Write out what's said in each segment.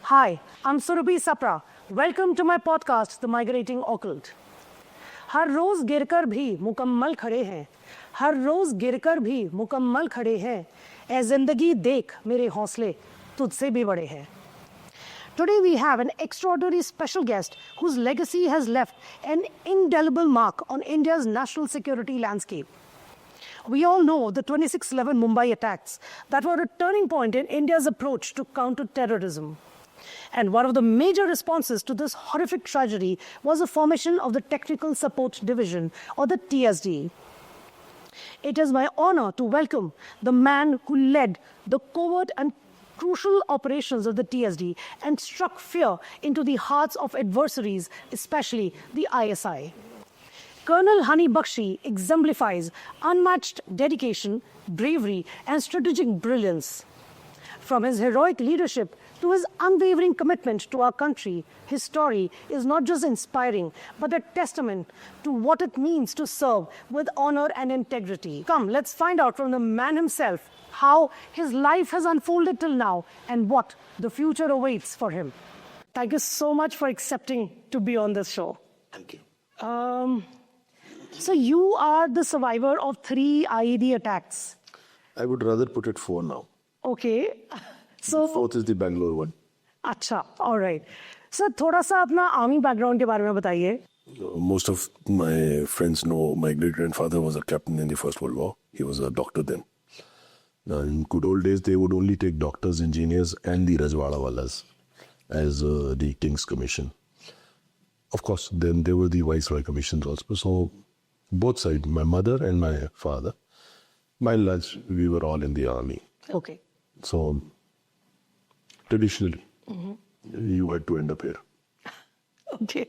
Hi, I'm Surabhi Sapra. Welcome to my podcast, The Migrating Occult. हर रोज गिरकर भी मुकम्मल खड़े हैं, हर रोज गिरकर भी मुकम्मल खड़े हैं, ए जिंदगी देख मेरे हौसले तुझसे भी बड़े हैं. Today we have an extraordinary special guest whose legacy has left an indelible mark on India's national security landscape. We all know the 26/11 Mumbai attacks that were a turning point in India's approach to counter-terrorism. And one of the major responses to this horrific tragedy was the formation of the Technical Support Division, or the TSD. It is my honor to welcome the man who led the covert and crucial operations of the TSD and struck fear into the hearts of adversaries, especially the ISI. Colonel Hani Bakshi exemplifies unmatched dedication, bravery, and strategic brilliance. From his heroic leadership to his unwavering commitment to our country, his story is not just inspiring, but a testament to what it means to serve with honor and integrity. Come, let's find out from the man himself how his life has unfolded till now and what the future awaits for him. Thank you so much for accepting to be on this show. Thank you. So you are the survivor of 3 IED attacks. I would rather put it 4 now. Okay. So 4th is the Bangalore one. अच्छा, all right. Sir, थोड़ा सा अपना army background के बारे में बताइए. Most of my friends know my great-grandfather was a captain in the First World War. He was a doctor then. Now, in good old days, they would only take doctors, engineers, and the Rajwadawalas as the King's Commission. Of course, then there were the Viceroy Commissions also. So both sides, my mother and my father, by and large, we were all in the army. Okay. So traditionally, you had to end up here. Okay.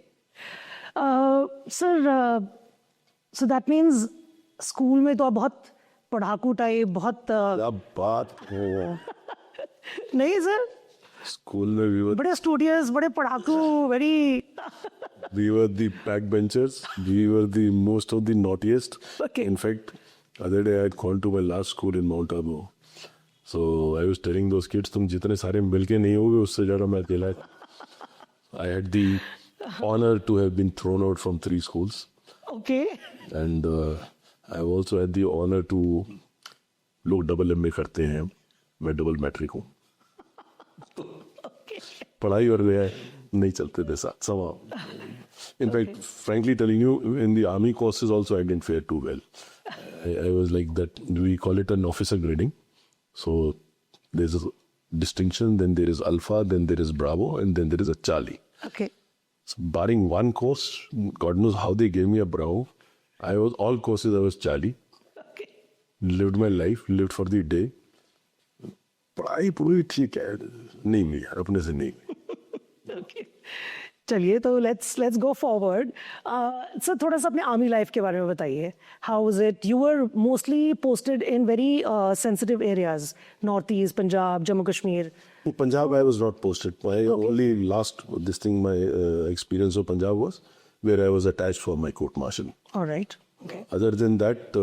Sir, so that means school में तो आप बहुत पढ़ाकू type बहुत क्या बात हो. नहीं sir School में बड़े स्टूडियस बड़े पढ़ाकू very we were the backbenchers. We were the most of the naughtiest. Okay. In fact, other day I had gone to my last school in Mount Abu. So I was telling those kids, तुम जितने सारे मिलके नहीं होगे उससे ज़्यादा मैं अकेला. I had the honor to have been thrown out from 3 schools. Okay. And I also had the honor to लोग डबल एमए करते हैं, मैं डबल मैट्रिक हूँ. पढ़ाई और गया नहीं चलते थे साथ somehow. In fact, frankly telling you, in the army courses also I didn't fare too well. I was like that, we call it an officer grading. So there's a distinction, then there is Alpha, then there is Bravo, and then there is a Charlie. Okay. So barring one course, God knows how they gave me a Bravo. All courses I was Charlie. Okay. Lived my life, lived for the day. पढ़ाई पूरी ठीक है, नहीं मिली यार, अपने से नहीं. Okay. चलिए तो let's go forward. Sir, थोड़ा सा अपने आर्मी लाइफ के बारे में बताइए. How was it? You were mostly posted in very sensitive areas, Northeast, Punjab, Jammu Kashmir. In Punjab, I was not posted. My only my experience of Punjab was where I was attached for my court martial. All right. Okay. Other than that,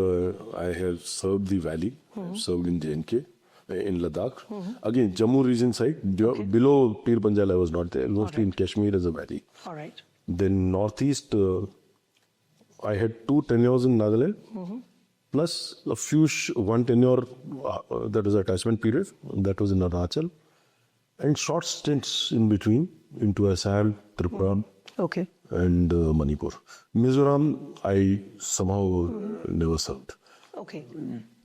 I have served the valley, served in JNK, in Ladakh. Again, Jammu region side, below Pir Panjal, I was not there, mostly in Kashmir as a valley. All right. Then Northeast, I had 2 tenures in Nagaland, plus a few, one tenure that was attachment period, that was in Arunachal, and short stints in between into Assam, Tripura, Okay. and Manipur. Mizoram, I somehow never served. Okay.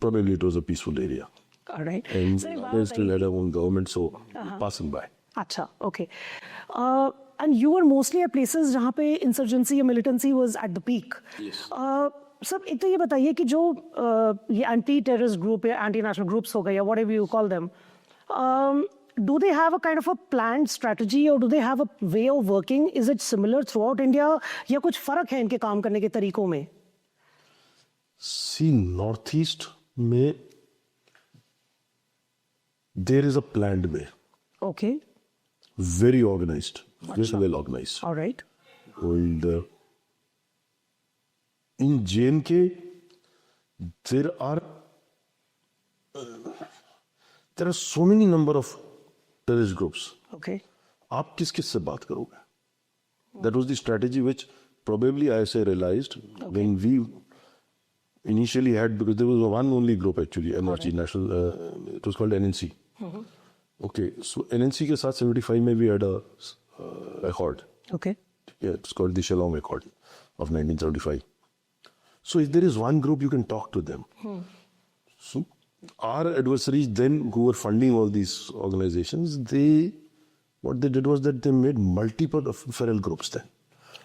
Probably it was a peaceful area. All right. And Sir, एक बात they still बताइए. had their own government, so passing by. अच्छा, okay. And you were mostly at places जहाँ पे insurgency or militancy was at the peak. Yes. सब एक तो ये बताइए कि जो ये anti-terrorist group या anti-national groups हो गए या whatever you call them, do they have a kind of a planned strategy or do they have a way of working? Is it similar throughout India या कुछ फर्क है इनके काम करने के तरीकों में? See, Northeast में there is a planned way. Okay. Very organized. Very well organized. All right. And in JNK, there are so many number of terrorist groups. Okay. आप किस किस से बात करोगे? That was the strategy which probably ISI realized when we initially had, because there was one only group actually, NRG, National, it was called NNC. Okay, so NNC के साथ 75 में we had a accord. Okay. Yeah, it's called the Shillong Accord of 1975. So if there is one group, you can talk to them. So our adversaries then, who were funding all these organizations, what they did was that they made multiple feral groups then.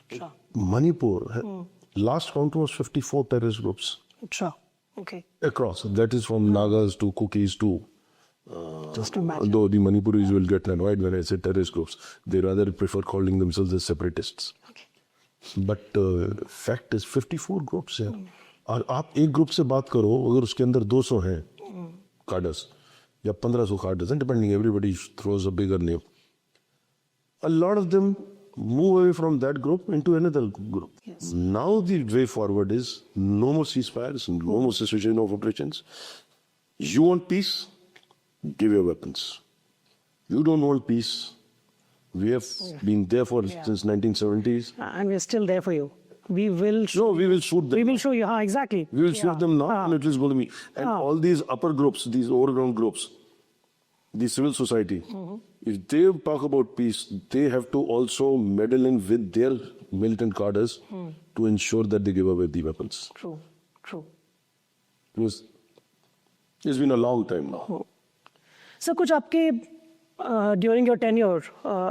Sure. Manipur, last count was 54 terrorist groups Sure. Okay. across. That is from Nagas to Kukis to. Just imagine. Though the Manipuris will get annoyed when I say terrorist groups, they rather prefer calling themselves as separatists. Okay. But fact is 54 groups हैं. और आप एक group से बात करो, अगर उसके अंदर 200 हैं cadres या 1500 cadres, depending, everybody throws a bigger name. A lot of them move away from that group into another group. Yes. Now the way forward is no more ceasefires, no more cessation of operations. You want peace? Give your weapons. You don't want peace. We have been there since 1970s. And we're still there for you. We will. No, we will shoot them. We will show you. Exactly. We will shoot them now, and it is going to be. And all these upper groups, these overground groups, the civil society, if they talk about peace, they have to also meddle in with their militant cadres to ensure that they give away the weapons. True. True. Because it's been a long time now. Sir कुछ आपके during your tenure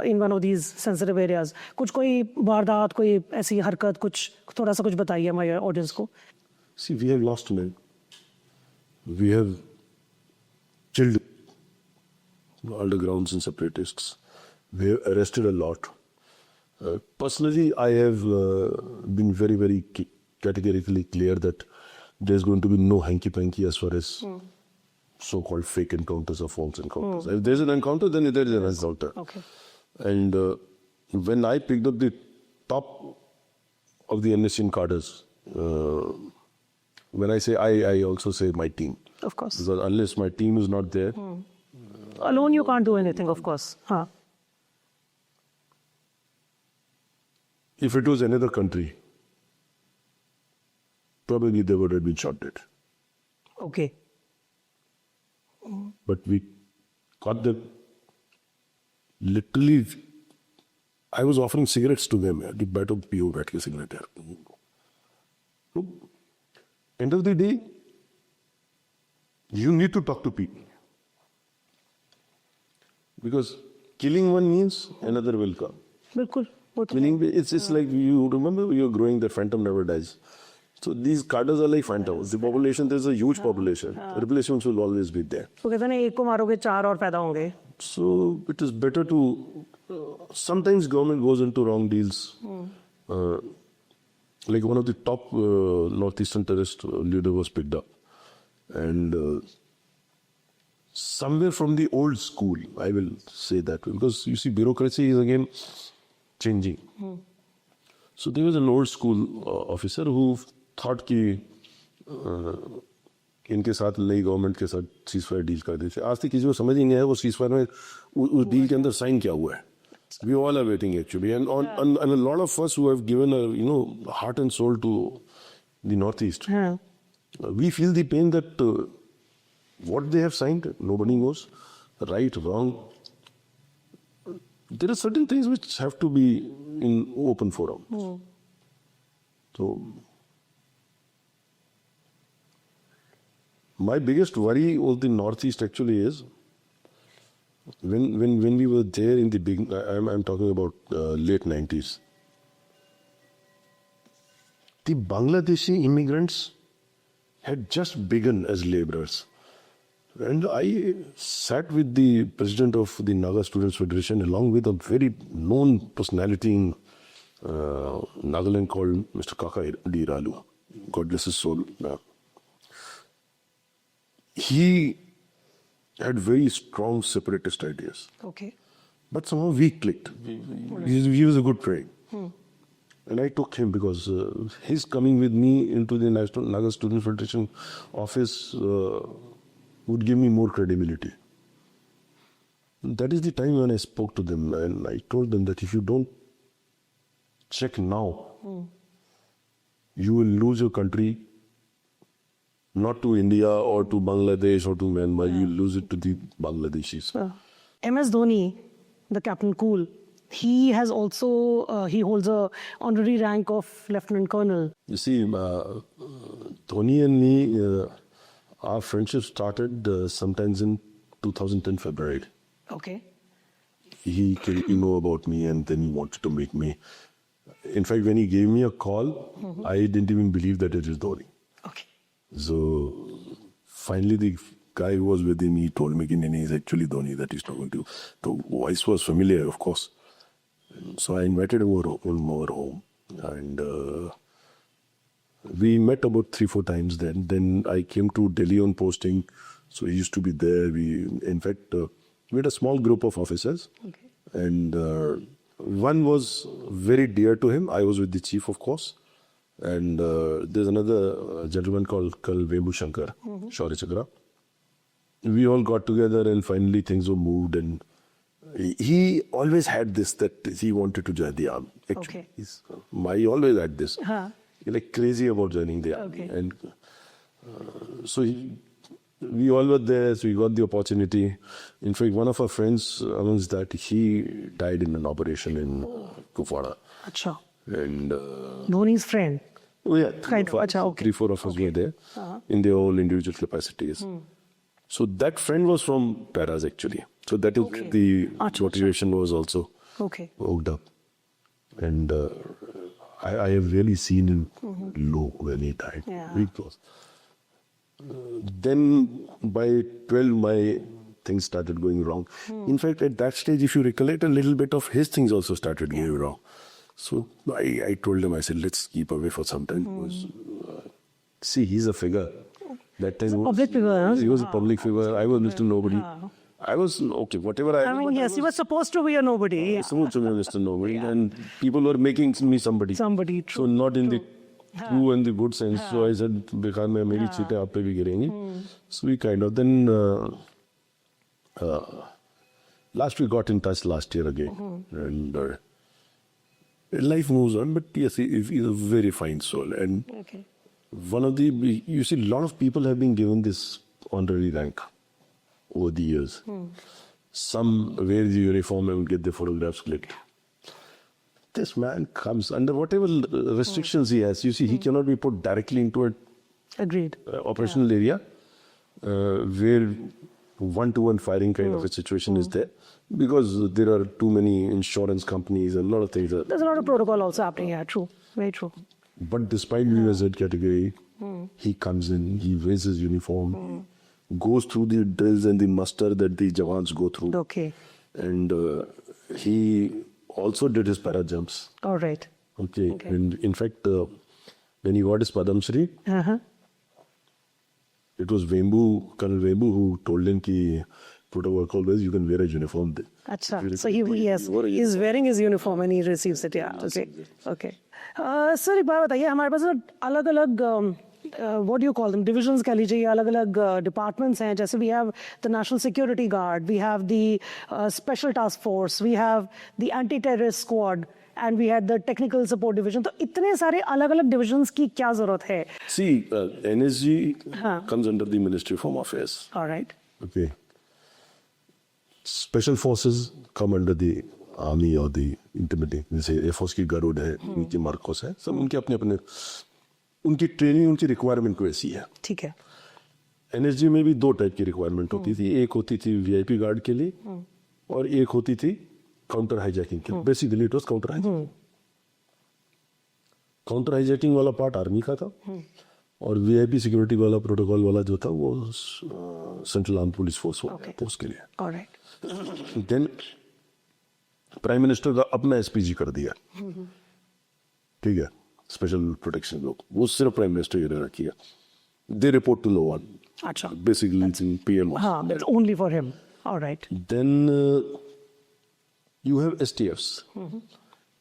in one of these sensitive areas कुछ कोई वारदात कोई ऐसी हरकत कुछ थोड़ा सा कुछ बताइए हमारे ऑडियंस को. See, we have lost men. We have killed undergrounds and separatists. We have arrested a lot. Personally, I have been very, very categorically clear that there's going to be no hanky-panky as far as so-called fake encounters or false encounters. If there's an encounter, then there is an encounter. Okay. And when I picked up the top of the NSCN cadres, when I say I also say my team. Of course. Because unless my team is not there, Alone you can't do anything, of course. हाँ. if it was another country, probably they would have been shot dead. Okay. But we caught them. Literally, I was offering cigarettes to them. The बैठो पियो बैठ के cigarette यार. So, end of the day, you need to talk to people. Because killing one means another will come. बिल्कुल. वो तो Meaning, it's like you remember you're growing that phantom never dies. So these cadres are like phantoms. The population, there's a huge population. Replacements will always be there. तो कहते हैं ना एक को मारोगे चार और पैदा होंगे. So it is better to. Sometimes government goes into wrong deals. Like one of the top northeastern terrorist leader was picked up, and somewhere from the old school, I will say that, because you see bureaucracy is again changing. So there was an old school officer who thought कि इनके साथ नई government के साथ ceasefire deal कर देते. आज तक किसी को समझ ही नहीं आया वो सीजफायर में उस डील के अंदर साइन क्या हुआ है. We all are waiting actually, and a lot of us who have given a heart and soul to the Northeast, we feel the pain that what they have signed, nobody knows, right, wrong. There are certain things which have to be in open forum. So my biggest worry of the Northeast actually is when we were there in the beginning. I'm talking about late 90s. The Bangladeshi immigrants had just begun as laborers. And I sat with the president of the Naga Students Federation along with a very known personality in Nagaland called Mr. Kaka D. Ralu. God bless his soul. He had very strong separatist ideas. Okay. But somehow we clicked. He was a good friend. And I took him because his coming with me into the National Naga Students Federation office would give me more credibility. That is the time when I spoke to them, and I told them that if you don't check now, you will lose your country, not to India or to Bangladesh or to Myanmar, you will lose it to the Bangladeshis. MS Dhoni, the captain cool, he has also, he holds a honorary rank of Lieutenant Colonel. You see, Dhoni and me, our friendship started sometimes in 2010 February. Okay. He came to know about me and then he wanted to meet me. In fact, when he gave me a call, I didn't even believe that it is Dhoni. Okay. So finally, the guy who was with him, he told me, "Nene, he's actually Dhoni, that he's talking to." The voice was familiar, of course. So I invited him over home, and we met about 3-4 times then. Then I came to Delhi on posting, so he used to be there. In fact, we had a small group of officers, and one was very dear to him. I was with the chief, of course. And there's another gentleman called Colonel Vembu Shankar, Shaurya Chakra. We all got together and finally things were moved, and he always had this, that he wanted to join the army. Actually, he always had this. He's like crazy about joining the army. And so we all were there, so we got the opportunity. In fact, one of our friends amongst that, he died in an operation in Kupwara. Acha. And Dhoni's friend. Oh yeah, Kind of. Acha, okay. 3-4 of us were there in their all individual capacities. So that friend was from Paras actually. So that is where the motivation was also hooked up. And I have really seen him low when he died. Very close. Then by 12, my things started going wrong. In fact, at that stage, if you recollect, a little bit of his things also started going wrong. So I told him, I said, let's keep away for some time. Because, see, he's a figure. That time public figure, huh? He was a public figure. I was Mr. Nobody. I was, okay, whatever I mean, yes, he was supposed to be a nobody. Supposed to be Mr. Nobody. And people were making me somebody. Somebody, true. So not in the true and the good sense. So I said, "Bekhar mein meri cheetein aap pe bhi girengi." So we kind of then last we got in touch last year again, and life moves on. But yes, he's a very fine soul, and one of the, you see, a lot of people have been given this honorary rank over the years. Some wear the uniform and get their photographs clicked. This man comes under whatever restrictions he has. You see, he cannot be put directly into an operational area where one-to-one firing kind of a situation is there, because there are too many insurance companies and a lot of things. There's a lot of protocol also happening here. True, very true. But despite being a Z category, he comes in, he wears his uniform, goes through the drills and the muster that the Jawans go through. Okay. And he also did his para jumps. All right. Okay. And in fact, when he got his Padam Shri, it was Vembu, Colonel Vembu, who told him ki protocol always you can wear a uniform. Achha. So he's wearing his uniform and he receives it. Yeah. Okay. Okay. Sir, एक बात बताइए, हमारे पास अलग-अलग what do you call them, divisions कह लीजिए, अलग-अलग departments हैं. जैसे we have the National Security Guard, we have the Special Task Force, we have the Anti-Terrorist Squad, and we had the Technical Support Division. तो इतने सारे अलग-अलग divisions की क्या जरूरत है? See, NSG comes under the Ministry of Home Affairs. All right. Okay. Special Forces come under the Army or the Intimidating. जैसे Air Force की गरुड़ है, उनकी मार्कोस है, सब उनके अपने-अपने, उनकी ट्रेनिंग, उनकी रिक्वायरमेंट को ऐसी है. ठीक है. एनएसजी में भी 2 टाइप की रिक्वायरमेंट होती थी. एक होती थी वीआईपी गार्ड के लिए और एक होती थी काउंटर हाईजैकिंग के लिए. Basically it was counter hijacking. Counter hijacking वाला पार्ट आर्मी का था और वीआईपी सिक्योरिटी वाला प्रोटोकॉल वाला जो था वो central arm police force post के लिए. ऑलराइट. देन प्राइम मिनिस्टर का अपना एसपीजी कर दिया. ठीक है. स्पेशल प्रोटेक्शन लोग, वो सिर्फ प्राइम मिनिस्टर के लिए रखी है. दे रिपोर्ट टू नो वन. अच्छा. Basically PM. हाँ, that's only for him. All right. Then you have STFs.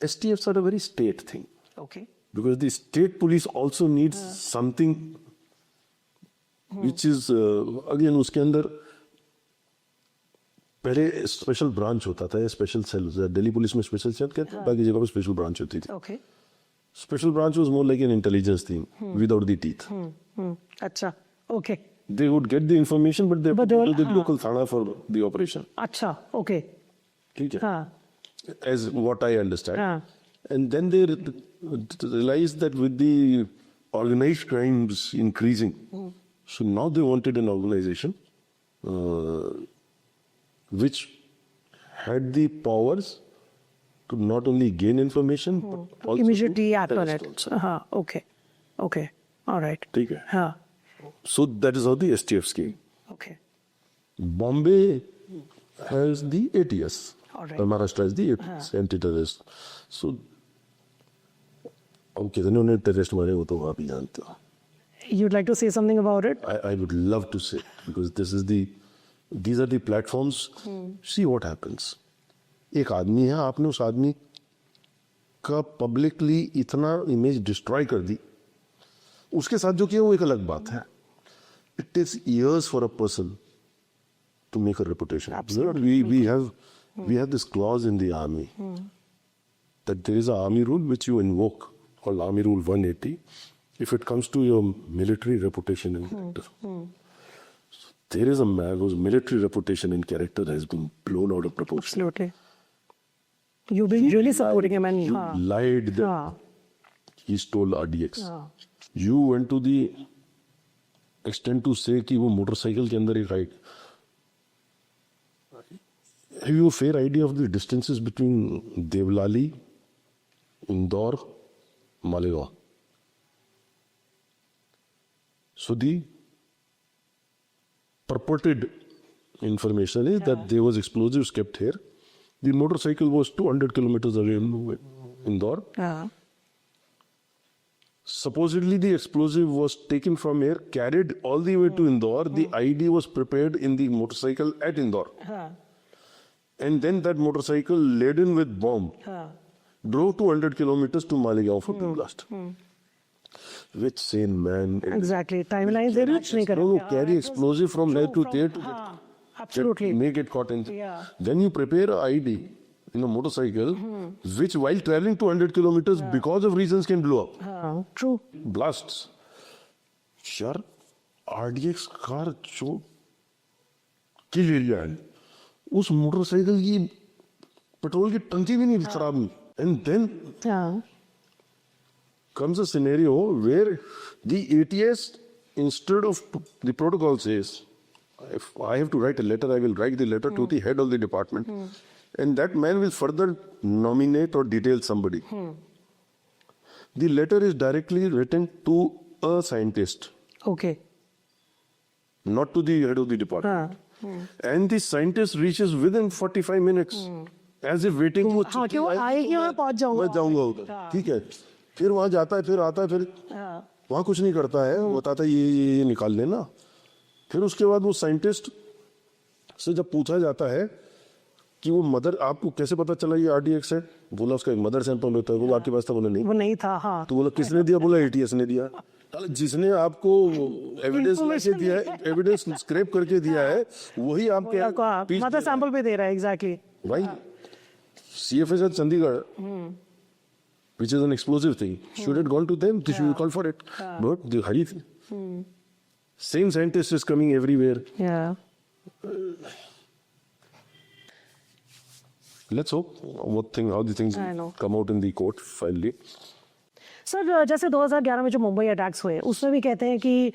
STFs are a very state thing. Okay. Because the state police also needs something which is again उसके अंदर पहले special branch होता था, special cell, Delhi police में special cell कहते हैं, बाकी जगह पे स्पेशल ब्रांच होती थी. Okay. Special branch was more like an intelligence team without the teeth. अच्छा. Okay. They would get the information, but they But would they go to will- the local thana for the operation. अच्छा. Okay. ठीक है? हाँ. As what I understand. हाँ. And then they realized that with the organized crimes increasing, so now they wanted an organization which had the powers to not only gain information but also Immediately to act on arrest it. also. हाँ. Okay. Okay. All right. ठीक है? हाँ. So that is how the STF came. Okay. Bombay has the ATS. All right. Maharashtra has the ATS, anti-terrorist. So, अब कितने उन्हें terrorist मारे वो तो आप ही जानते हो. You'd like to say something about it? I would love to say because these are the platforms. See what happens. एक आदमी है, आपने उस आदमी का पब्लिकली इतना इमेज डिस्ट्रॉय कर दी, उसके साथ जो किया वो एक अलग बात है. It takes years for a person to make a reputation. Absolutely. We have this clause in the army that there is an army rule which you invoke called Army Rule 180 if it comes to your military reputation and character. So there is a man whose military reputation and character has been blown out of proportion. Absolutely. You've been really supporting him and You हाँ. lied that हाँ. he stole RDX. हाँ. You went to the extent to say कि वो motorcycle के अंदर एक ride. Have you a fair idea of the distances between Devlali, Indore, Malegaon? So the purported information is that there was explosives kept here. The motorcycle was 200 kilometers away in Indore. हाँ. Supposedly the explosive was taken from here, carried all the way to Indore. The ID was prepared in the motorcycle at Indore. हाँ. And then that motorcycle laden with bomb हाँ. drove 200 kilometers to Malegaon for the blast. Which sane man? Exactly. Timelines they reach नहीं No, करेंगे. carry explosive from there to there to हाँ. Absolutely. make it caught in. Yeah. Then you prepare a ID in a motorcycle, which while traveling 200 kilometers because of reasons can blow up. हाँ. True. Blasts. यार RDX car जो किल area है, उस motorcycle की petrol की टंकी भी नहीं खराब हुई. And then हाँ. comes a scenario where the ATS, instead of the protocol says, if I have to write a letter, I will write the letter to the head of the department. And that man will further nominate or detail somebody. The letter is directly written to a scientist, Okay. not to the head of the department. And the scientist reaches within 45 minutes. As if waiting वो हाँ, कि वो आएगी और पहुंच जाऊंगा. मैं जाऊंगा उधर. ठीक है. फिर वहां जाता है, फिर आता है, फिर हाँ. वहां कुछ नहीं करता है. वो बताता है ये निकाल लेना. फिर उसके बाद वो साइंटिस्ट से जब पूछा जाता है कि वो मदर, आपको कैसे पता चला ये RDX है, बोला उसका एक मदर सैंपल होता है. वो आपके पास था? बोला नहीं. वो नहीं था. हाँ. तो बोला किसने दिया? बोला ATS ने दिया. जिसने आपको एविडेंस लेके दिया है, एविडेंस स्क्रैप करके दिया है, वही आपके मदर सैंपल पे दे रहा है. एग्जैक्टली. भाई CFS at Chandigarh, which is an explosive thing, should have gone to them. They should have called for it. But the hurry thing. Same scientist is coming everywhere. Yeah. Let's hope how the things I know. come out in the court finally. Sir जैसे 2011 में जो Mumbai attacks हुए उसमें भी कहते हैं कि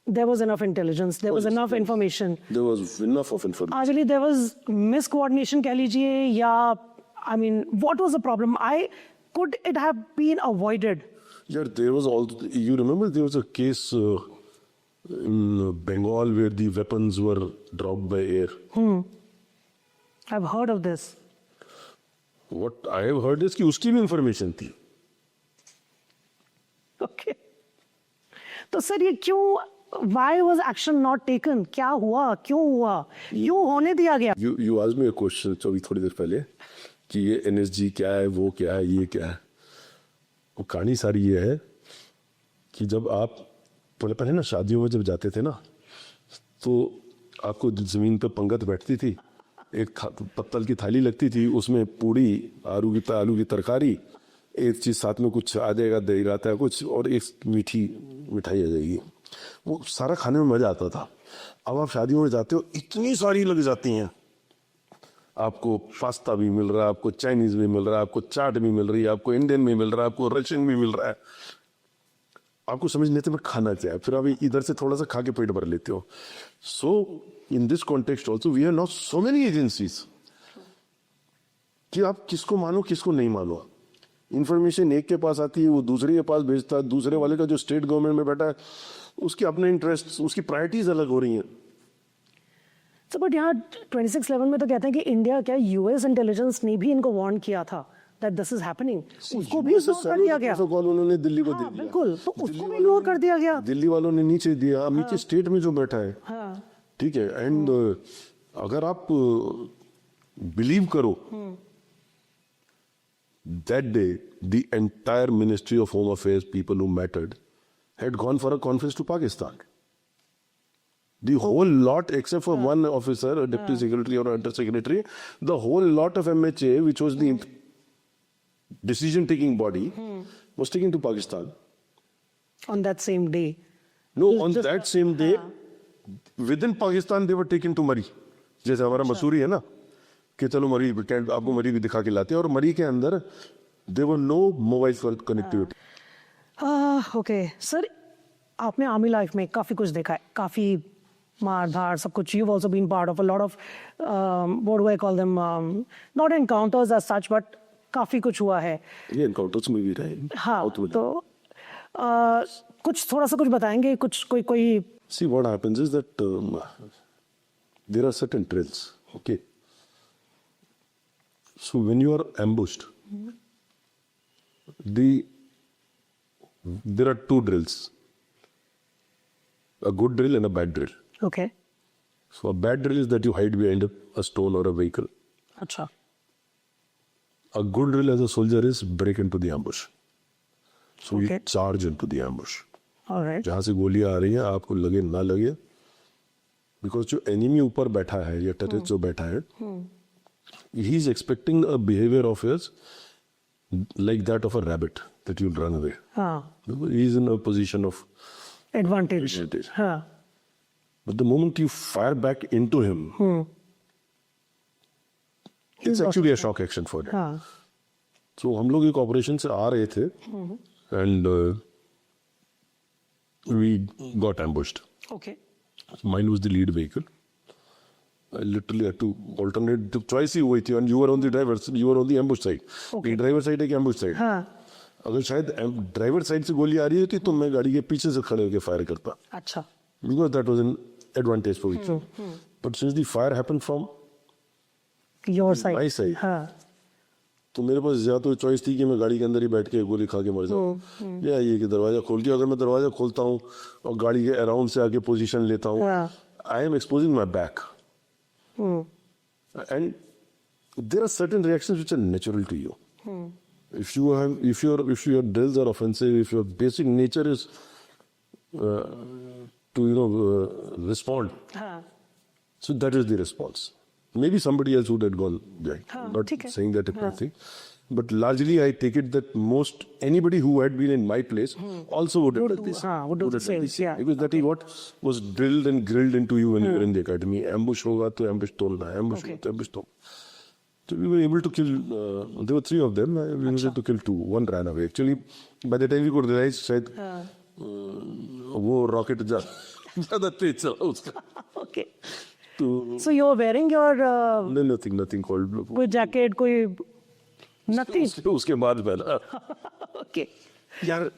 there was enough intelligence, there was enough information. There was enough of information. Actually there was miscoordination कह लीजिए या I mean what was the problem? Could it have been avoided? Yeah, there was all. You remember there was a case in Bengal where the weapons were dropped by air. I've heard of this. What I have heard is कि उसकी भी information थी. Okay. तो sir ये क्यों? Why was action not taken? क्या हुआ? क्यों हुआ? क्यों होने दिया गया? You asked me a question थोड़ी देर पहले कि ये NSG क्या है, वो क्या है, ये क्या है. वो कहानी सारी ये है कि जब आप पहले ना शादियों में जब जाते थे ना, तो आपको जमीन पे पंगत बैठती थी एक पत्तल की थाली लगती थी, उसमें पूड़ी, आलू की तरकारी, एक चीज साथ में कुछ आ जाएगा, दही रायता है कुछ, और एक मिठाई आ जाएगी। वो सारा खाने में मजा आता था। अब आप शादियों में जाते हो, इतनी सारी लग जाती हैं, आपको पास्ता भी मिल रहा है, आपको चाइनीज भी मिल रहा है, आपको चाट भी मिल रही है, आपको इंडियन भी मिल रहा है, आपको रशियन भी मिल रहा है। आपको समझ नहीं आता मैं खाना क्या है, फिर आप इधर से थोड़ा सा खा के पेट भर लेते हो। So in this context also we have now so many agencies कि आप किसको मानो किसको नहीं मानो। इंफॉर्मेशन एक के पास आती है, वो दूसरे के पास भेजता है, दूसरे वाले का जो स्टेट गवर्नमेंट में बैठा है उसके अपने इंटरेस्ट, उसकी प्रायोरिटीज अलग हो रही हैं। तो बट यहाँ 26/11 में तो कहते हैं कि इंडिया क्या यूएस इंटेलिजेंस ने भी इनको वार्न किया था दैट दिस इज हैपनिंग, उसको भी इग्नोर कर दिया गया। कॉल उन्होंने दिल्ली को दे दिया, बिल्कुल, तो उसको भी इग्नोर कर दिया गया। दिल्ली वालों ने नीचे दिया, अब नीचे स्टेट में जो बैठा है, ठीक है। एंड अगर आप बिलीव करो, that day the entire Ministry of Home Affairs people who mattered had gone for a conference to Pakistan. The whole lot, except for one officer, a deputy secretary or under secretary, the whole lot of MHA, which was the decision-taking body, was taken to Pakistan. On that same day. No, on that same day, within Pakistan, they were taken to Murree. जैसे हमारा मसूरी है ना, कि चलो मरी आपको मरी भी दिखा के लाते हैं, और मरी के अंदर there were no mobile connectivity. Okay sir, आपने आर्मी लाइफ में काफ़ी कुछ देखा है, काफ़ी मार धाड़ सब कुछ। You also been part of a lot of what do I call them, not encounters as such, but काफ़ी कुछ हुआ है। ये एनकाउंटर्स में भी रहे। हाँ, तो कुछ थोड़ा सा कुछ बताएंगे, कुछ कोई see what happens is that there are certain drills, okay. So when you are ambushed, there are two drills, a good drill and a bad drill. Okay. So a bad drill is that you hide behind a stone or a vehicle. अच्छा. A good drill as a soldier is break into the ambush. So Okay. you charge into the ambush. All right. जहाँ से गोलियां आ रही हैं, आपको लगे ना लगे, because जो enemy ऊपर बैठा है या terrorist जो बैठा है, he is expecting a behavior of his like that of a rabbit, that you'll run away. He is in a position of advantage. But the moment you fire back into him, it's actually a shock action for him. So हम लोग एक operation से आ रहे थे, and we got ambushed. Okay. Mine was the lead vehicle. I literally had to alternate. The choice ही हुई थी, and you were on the driver, you were on the ambush side. Okay. एक driver side, एक ambush side. अगर शायद driver side से गोली आ रही होती तो मैं गाड़ी के पीछे से खड़े होकर फायर करता। अच्छा। Because that was an advantage for each. But since the fire happened from your side, my side, तो मेरे पास या तो चॉइस थी कि मैं गाड़ी के अंदर ही बैठ के गोली खा के मर जाऊँ, या ये कि दरवाजा खोल के, अगर मैं दरवाजा खोलता हूँ और गाड़ी के अराउंड से आके पोजीशन लेता हूँ, I am exposing my back. And there are certain reactions which are natural to you. If your drills are offensive, if your basic nature is to respond, so that is the response. Maybe somebody else would have gone behind. Not saying that everything, but largely I take it that most anybody who had been in my place also would have done this. Would do the same. Yeah. Because that is what was drilled and grilled into you when you were in the academy. Ambush hoga to ambush tolna, ambush hoga to ambush tolna. So we were able to kill. There were 3 of them. We were able to kill 2. One ran away. Actually, by the time we could realize, शायद वो rocket ज़्यादा तेज चला उसका. Okay. So you were wearing your nothing called. कोई jacket, कोई nothing. उसके बाद पहला. Okay. यार.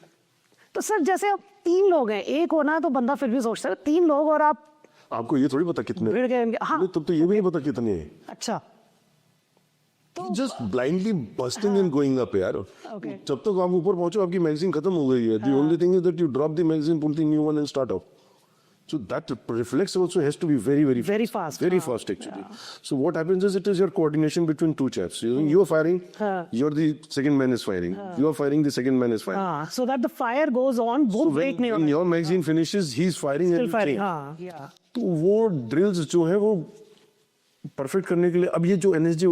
तो सर जैसे अब 3 लोग हैं, एक होना तो बंदा फिर भी सोचता है, 3 लोग और आप आपको ये थोड़ी पता कितने भिड़ गए। हाँ। तब तो ये भी नहीं पता कितने हैं। अच्छा। Just blindly busting and going up, यार। Okay. जब तक आप ऊपर पहुंचो आपकी मैगजीन खत्म हो गई है। The only thing is that you drop the magazine, pull the new one and start off. So that reflex also has to be very fast. Very fast actually. So what happens is it is your coordination between 2 chaps. You are firing, you're the second man is firing. You are firing, the second man is firing. So that the fire goes on, both break नहीं होना। When your magazine finishes, he's firing. Still and firing. yeah. तो वो drills जो है वो perfect करने के लिए अब ये जो एनएसजी,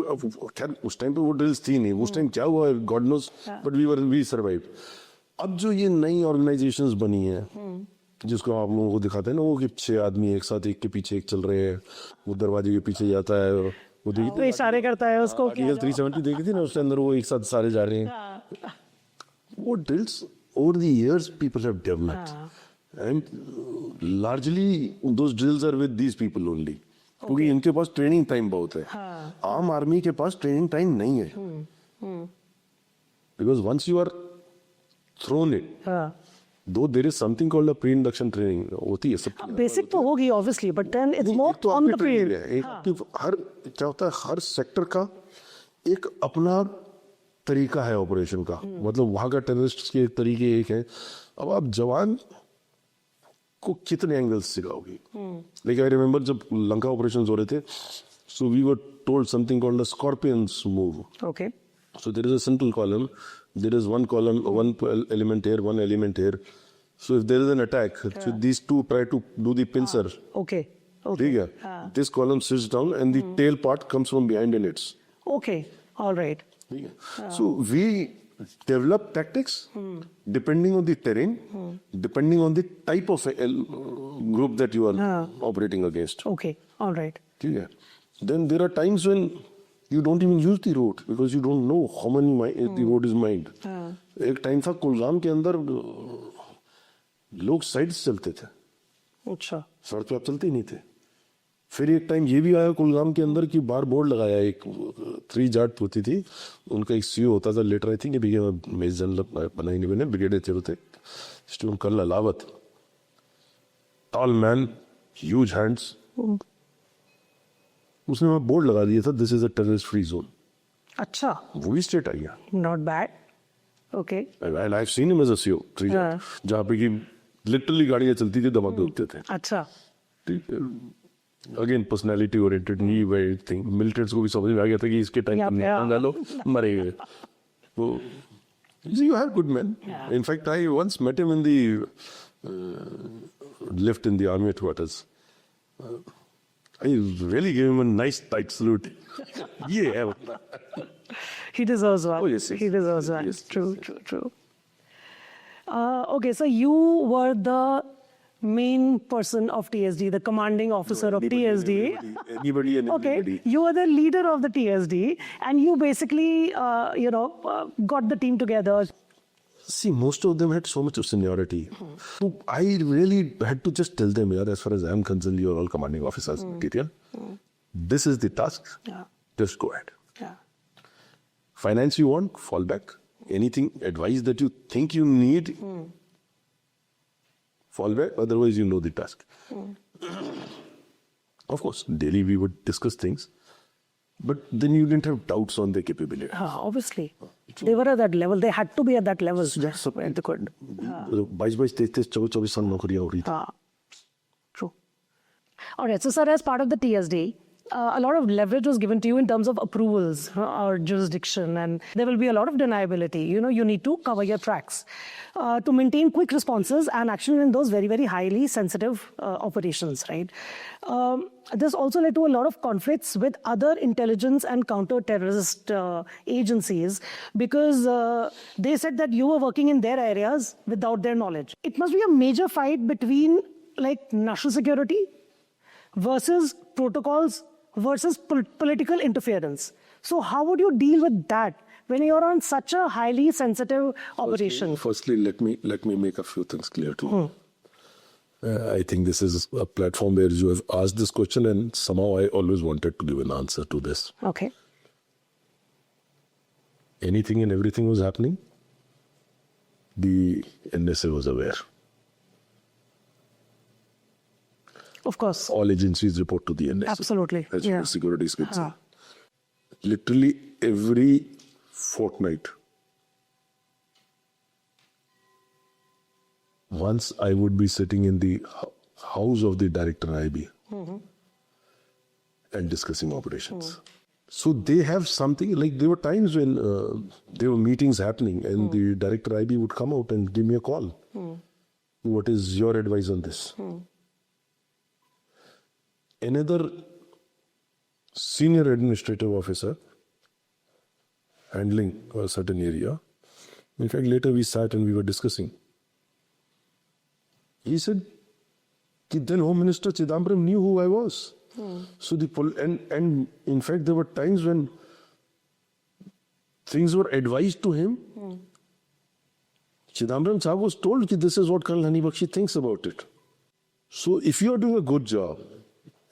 खैर उस टाइम पे वो ड्रिल्स थी नहीं, उस टाइम क्या हुआ God knows, but we survive. अब जो ये नई ऑर्गेनाइजेशंस बनी है जिसको आप लोगों को दिखाते हैं ना, वो कि 6 आदमी एक साथ एक के पीछे एक चल रहे हैं, वो दरवाजे के पीछे जाता है, वो वो इशारे करता है उसको कि 370 देखी थी ना, उसके अंदर वो एक साथ सारे जा रहे हैं। वो drills over the years people have developed and largely those drills are with these people only, क्योंकि इनके पास ट्रेनिंग टाइम बहुत है। आम आर्मी के पास ट्रेनिंग टाइम नहीं है, because once you are thrown it, though there is something called a pre induction training होती है सब। बेसिक तो होगी obviously, but then it's more तो ऑन आपकी द ट्रेनिंग फील्ड। है। हर क्या होता है, हर सेक्टर का एक अपना तरीका है ऑपरेशन का, मतलब वहां का टेररिस्ट के तरीके एक है। अब आप जवान को कितने एंगल्स सिखाओगे? लाइक आई रिमेम्बर जब लंका ऑपरेशंस हो रहे थे, so we were told something called a scorpions move. Okay, So there is a central column, there is one column, one element here, one element here. So if there is an attack, so these two try to do the pincer. Okay, ठीक है? This column sits down and the tail part comes from behind and it's. Okay, alright. ठीक है? So we develop tactics depending on the terrain, depending on the type of group that you are operating against. Okay, alright. ठीक है? Then there are times when you don't even use the road because you don't know how many the road is mined. एक time था कुलगाम के अंदर लोग side से चलते थे, अच्छा, सड़क पे आप चलते ही नहीं थे। फिर एक टाइम ये भी आया कुलगाम के अंदर कि बार बोर्ड लगाया, एक 3 जाट होती थी, उनका एक सीओ होता था, later I think major general बनाई नहीं बने, ब्रिगेडियर चेयर थे, student colonel Alawat, tall man, huge hands, उसने वहां बोर्ड लगा दिया था, this is a terrorist free zone. अच्छा, वो भी स्टेट आ गया। Not bad. Okay, And I've seen him as a CO, जहाँ पे कि लिटरली गाड़ियाँ चलती थी, धमाके होते थे। अच्छा, अगेन पर्सनैलिटी ओरिएंटेड, नहीं वेरी थिंग। मिलिटेंट्स को भी समझ में आ गया था कि इसके टाइम डालो मरेंगे। वो you have good men. In fact, I once met him in the lift in the army headquarters. I really gave him a nice tight salute. Yeah. he deserves one. Oh, yes, yes. He deserves one. Yes, True, yes, true, true. Okay, so you were the main person of TSD, the commanding officer of TSD. Anybody and Okay, everybody. you were the leader of the TSD, and you basically, got the team together. See, most of them had so much of seniority. So I really had to just tell them, yeah, as far as I'm concerned, you're all commanding officers. Detail. This is the task. Yeah, Just go ahead. yeah. Finance you want, fall back. Anything, advice that you think you need, fall back. Otherwise, you know the task. Of course, daily we would discuss things. But then you didn't have doubts on their capability. Obviously. They were at that level. They had to be at that level. That's They could. 22, 23, 24 साल नौकरियां हो रही थी। True. All right. So, sir, as part of the TSD, a lot of leverage was given to you in terms of approvals or jurisdiction, and there will be a lot of deniability. You need to cover your tracks to maintain quick responses and action in those very, very highly sensitive operations, right? This also led to a lot of conflicts with other intelligence and counter-terrorist agencies because they said that you were working in their areas without their knowledge. It must be a major fight between like national security versus protocols versus political interference. So how would you deal with that when you're on such a highly sensitive operation? Firstly, let me make a few things clear to you. I think this is a platform where you have asked this question, and somehow I always wanted to give an answer to this. Okay. Anything and everything was happening, the NSA was aware. Of course. All agencies report to the NSA. Absolutely. As far as security is concerned. Ah. Literally every fortnight, once I would be sitting in the house of the director IB and discussing operations. So they have something, like there were times when there were meetings happening and the director IB would come out and give me a call. What is your advice on this? Another senior administrative officer handling a certain area. In fact, later we sat and we were discussing. He said, then Home Minister Chidambaram knew who I was. So and in fact there were times when things were advised to him. Chidambaram Sahab was told that this is what Colonel Hani Bakshi thinks about it. So if you are doing a good job,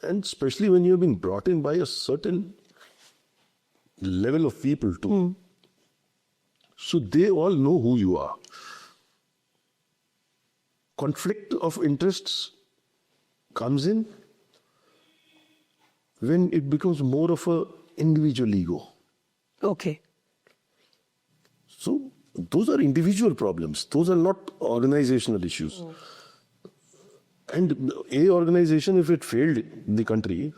and especially when you have been brought in by a certain level of people too, so they all know who you are. Conflict of interests comes in when it becomes more of a individual ego. Okay. So those are individual problems. Those are not organizational issues. And a organization, if it failed in the country,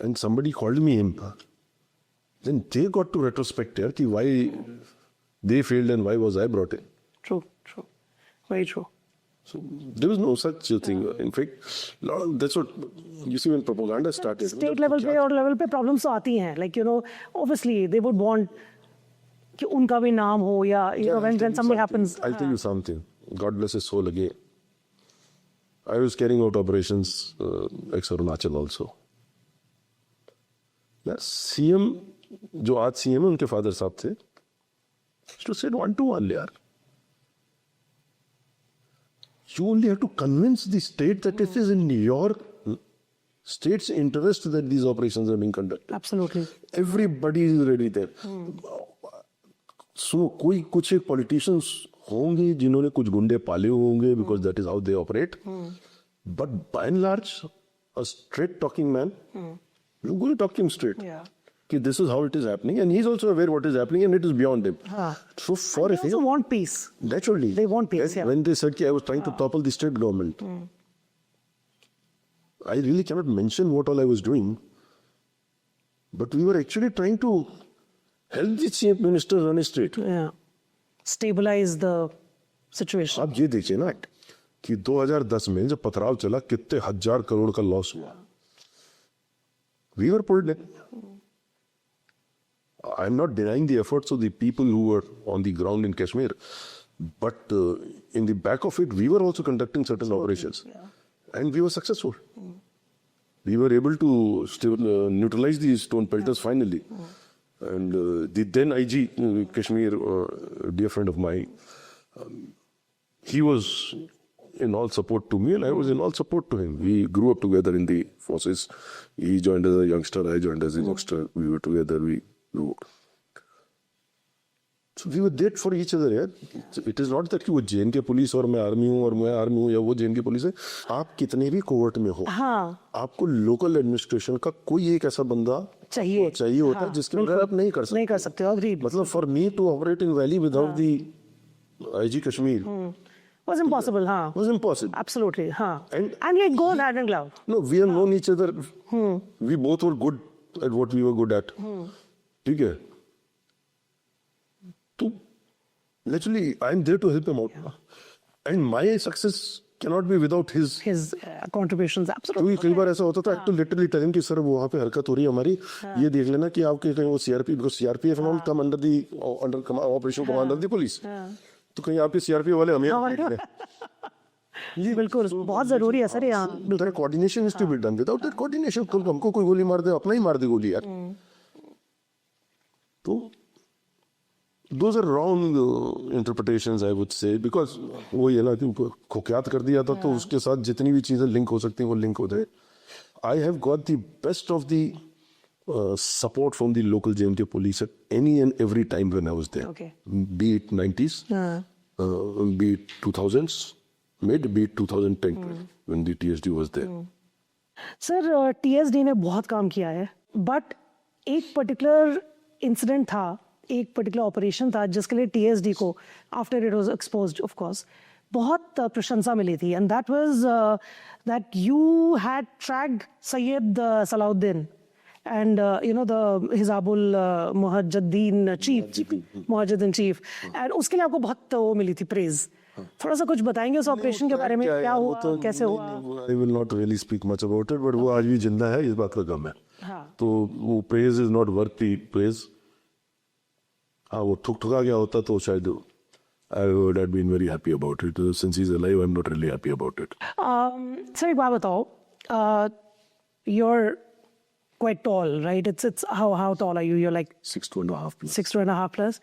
and somebody called me in, then they got to retrospect here why they failed and why was I brought in. True. Very true. So there was no such thing. In fact, that's what you see when propaganda started. State level पे और level पे problems तो आती हैं. Like, obviously they would want कि उनका भी नाम हो या when something happens. I'll tell you something. God bless his soul again. I was carrying out operations ex-Arunachal also. CM, जो आज CM है उनके father साहब थे, to say 1-to-1 यार. You only have to convince the state that it is in your state's interest that these operations are being conducted. Absolutely. Everybody is ready there. So कोई कुछ एक politicians होंगे जिन्होंने कुछ गुंडे पाले होंगे because that is how they operate. But by and large, a straight talking man, you're going to talk to him straight. Yeah. Ki this is how it is happening, and he's also aware what is happening, and it is beyond him. So for They also want peace. naturally, They want peace, yeah. When they said I was trying to topple the state government, I really cannot mention what all I was doing, but we were actually trying to help the chief minister run a state. Yeah. Stabilize the situation. आप ये देखिए ना कि 2010 में जब पथराव चला कितने हजार करोड़ का लॉस हुआ. We were pulled in. I'm not denying the efforts of the people who were on the ground in Kashmir, but in the back of it, we were also conducting certain operations, and we were successful. We were able to neutralize the stone pelters finally. And the then IG Kashmir, a dear friend of mine, he was in all support to me, and I was in all support to him. We grew up together in the forces. He joined as a youngster, I joined as a youngster. We were together. So we were there for each other. Yeah? It is not that कि वो JNK police और मैं army हूँ और मैं army हूँ या वो JNK पुलिस है. आप कितने भी कोवर्ट में हो, आपको लोकल एडमिनिस्ट्रेशन का कोई एक ऐसा बंदा चाहिए होता है जिसके बगैर आप नहीं कर सकते. मतलब for me to operate in Valley without the IG Kashmir was impossible. was impossible. Absolutely. And like go hand in glove. No, we have known each other. We both were good at what we were good at. ठीक है. So, literally, I'm there to help him out. And my success cannot be without his contributions. Absolutely. क्योंकि कई बार ऐसा होता था to literally tell him कि sir वहाँ पे हरकत हो रही है हमारी, ये देख लेना कि आपके कहीं वो CRP, because CRPF and all come under the operation command of the police. तो कहीं आपके CRPF वाले हमें ये बिल्कुल बहुत जरूरी है सर यहाँ. That coordination is to be done. Without that coordination, हमको कोई गोली मार दे, अपना ही मार दे गोली यार. तो those are wrong interpretations, I would say, because वो ये ना कि खुक्यात कर दिया था तो उसके साथ जितनी भी चीजें लिंक हो सकती हैं वो लिंक होते हैं. I have got the best of the support from the local JNK police at any and every time when I was there. Okay. Be it 90s, be it 2000s, mid, be it 2010 when the TSD was there. Sir TSD ने बहुत काम किया है, but एक particular incident था, एक particular operation था जिसके लिए TSD को after it was exposed of course बहुत प्रशंसा मिली थी, and that was that you had tracked Syed Salahuddin and the Hizabul Muhajjadeen chief, and उसके लिए आपको बहुत वो मिली थी praise. थोड़ा सा कुछ बताएंगे उस ऑपरेशन के बारे में, क्या हुआ, कैसे हुआ? आई will not really speak much about it, but वो आज भी जिंदा है, इस बात का गम है. हाँ. तो वो praise is not worth the praise. हाँ, वो ठुकठुका गया होता तो शायद I would have been very happy about it. Since he's alive, I'm not really happy about it. Sir एक बात बताओ, you're quite tall, right? It's how tall are you? You're like 6'2.5" plus. 6'2.5" plus,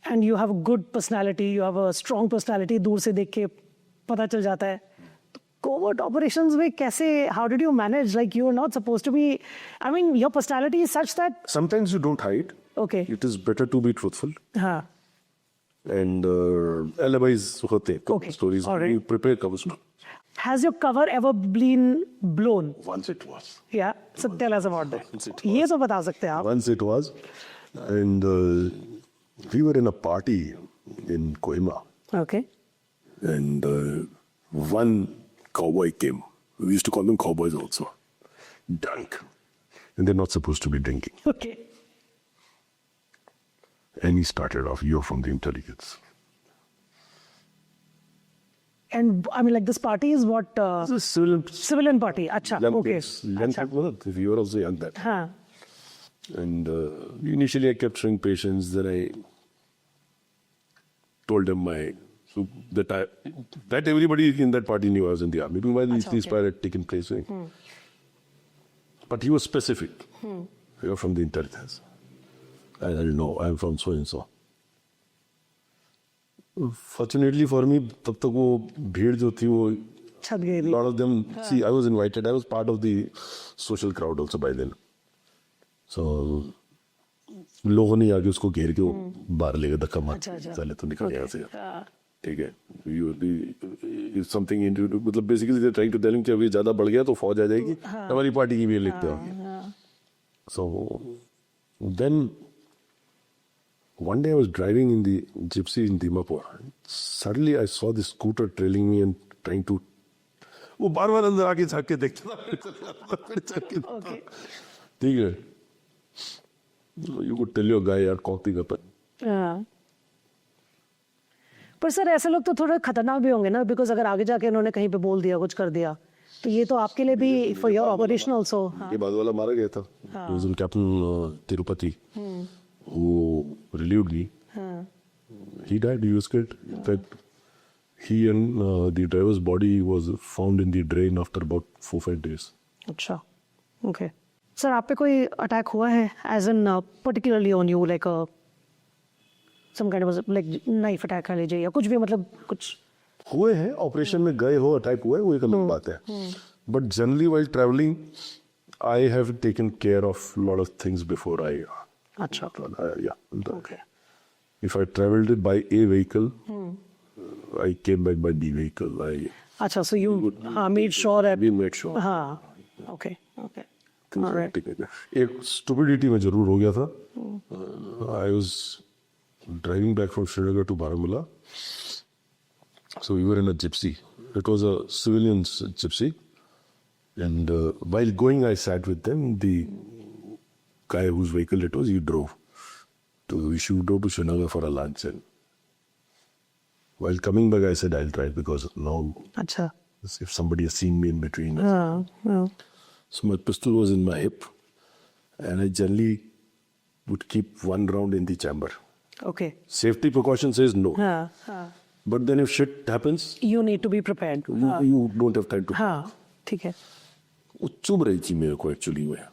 and you have a good personality. You have a strong personality. दूर से देख के पता चल जाता है. Covert operations में कैसे? How did you manage? Like you were not supposed to be. I mean, your personality is such that. Sometimes you don't hide. Okay. It is better to be truthful. हाँ. And alibis होते हैं. Okay. Stories. All right. You prepare covers. Has your cover ever been blown? Once it was. Yeah. So tell us about that. Once it ये तो बता सकते हैं आप. Once it was. And we were in a party in Kohima. Okay. And one cowboy came. We used to call them cowboys also. Drunk. And they're not supposed to be drinking. Okay. And he started off, "You're from the intelligence." And I mean, like this party is what? This is civilian. Civilian party. अच्छा. Young Okay. kids. Young अच्छा. kids, if you were also young then. हाँ. And initially I kept showing patience. Then I told him that everybody in that party knew I was in the army. Why these okay. fire had taken place. But he was specific. You're from the intelligence. I don't know. I'm from so and so. Fortunately for me, तब तक वो भीड़ जो थी वो छत गई थी. lot of them. See, I was invited. I was part of the social crowd also by then. So लोगों ने आके उसको घेर के वो बाहर लेके धक्का मार चले तो निकल गया से. ठीक है. You something into मतलब basically they're trying to tell him कि अभी ज़्यादा बढ़ गया तो फौज आ जाएगी. हमारी पार्टी की भी लिखते हो. So then one day I was driving in the gypsy in Dimapur. Suddenly I saw this scooter trailing me and trying to. वो बार-बार अंदर आके झाँक के देखता था. Okay. ठीक है. You could tell your guy यार कॉक दी गपर. हाँ. पर सर ऐसे लोग तो थोड़े खतरनाक भी होंगे ना, बिकॉज अगर आगे जाके उन्होंने कहीं पे बोल दिया, कुछ कर दिया, तो ये तो आपके लिए भी फॉर योर ऑपरेशन ऑल्सो. ये बाद वाला मारा गया था. He was in Captain Tirupati, who relieved me. He died. He was killed. In fact, he and the driver's body was found in the drain after about 4-5 days. अच्छा. Okay. Sir आप पे कोई अटैक हुआ है as an particularly on you, like some kind of like knife attack कह लीजिए या कुछ भी, मतलब कुछ हुए हैं ऑपरेशन में गए हो, अटैक हुआ है, वो एक अलग बात है. But generally while travelling I have taken care of lot of things before I. अच्छा. Okay. If I traveled by A vehicle, I came back by B vehicle. अच्छा, so you made sure that. We made sure. हाँ. Okay. Okay. All right. एक stupidity में जरूर हो गया था. I was driving back from Srinagar to Baramulla. So we were in a gypsy. It was a civilian's gypsy. And while going, I sat with them. The guy whose vehicle it was, he drove to Srinagar for a lunch. And while coming back, I said, I'll try it because now, अच्छा. if somebody has seen me in between. हाँ. So my pistol was in my hip, and I generally would keep one round in the chamber. Okay. Safety precaution says no. हाँ. But then if shit happens, You need to be prepared. you don't have time to. हाँ. ठीक है. वो चुभ रही थी मेरे को एक्चुअली में.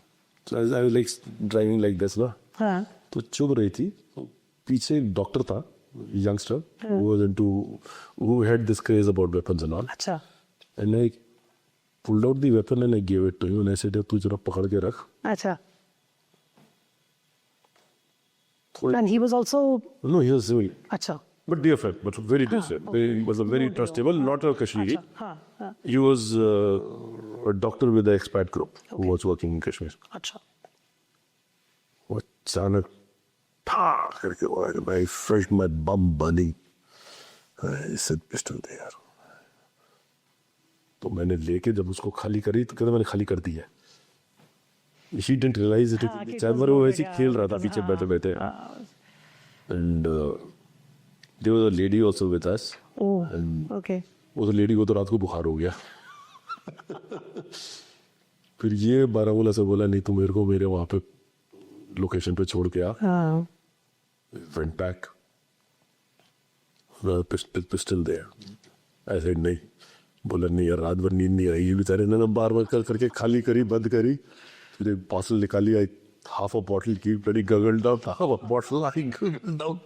So I was like driving like this ना. हाँ. तो चुभ रही थी. पीछे एक डॉक्टर था, youngster, who had this craze about weapons and all. अच्छा. And I pulled out the weapon and I gave it to him and I said, तू जरा पकड़ के रख. अच्छा. And he was also. No, he was civil. अच्छा. But dear friend, but very decent. He was a very trustable, not a Kashmiri. हाँ. He was a doctor with the expat group who was working in Kashmir. अच्छा. वो अचानक ठा करके वो आया. I felt my bum burning. I said, pistol दे यार. तो मैंने लेके जब उसको खाली करी तो कहता मैंने खाली कर दी है. He didn't realize it. वो ऐसे खेल रहा था पीछे बैठे बैठे. And there was a lady also with us. Oh okay. उस लेडी को तो रात को बुखार हो गया. फिर ये बारामूला से बोला नहीं, तू मेरे को मेरे वहाँ पे लोकेशन पे छोड़ के आ. हाँ. Went back. Pistol there. I said नहीं. बोला नहीं यार, रात भर नींद नहीं आई. बेचारे ने ना बार बार करके खाली करी, बंद करी. फिर एक बॉटल निकाली. आई हाफ अ बॉटल की bloody Gaggal down. Half a bottle I Gaggal down.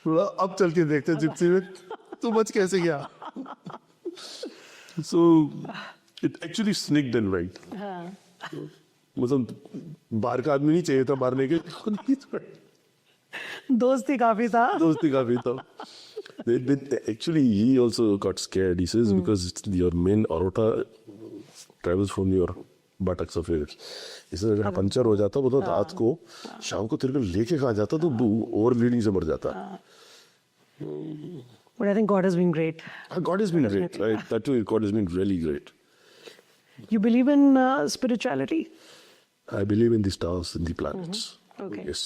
बोला अब चल के देखते जिप्सी में तू बच कैसे गया. So it actually sneaked in right. मतलब बाहर का आदमी नहीं चाहिए था मारने के. दोस्ती काफी था. दोस्ती काफी था. Actually, he also got scared. He says because your main aorta travels from your buttocks of your. इससे अगर पंचर हो जाता वो तो रात को शाम को तेरे को लेके कहाँ जाता तो ओवर ब्लीडिंग से मर जाता. But I think God has been great. God has been great, right? That too, God has been really great. You believe in spirituality? I believe in the stars and the planets. Okay. Yes.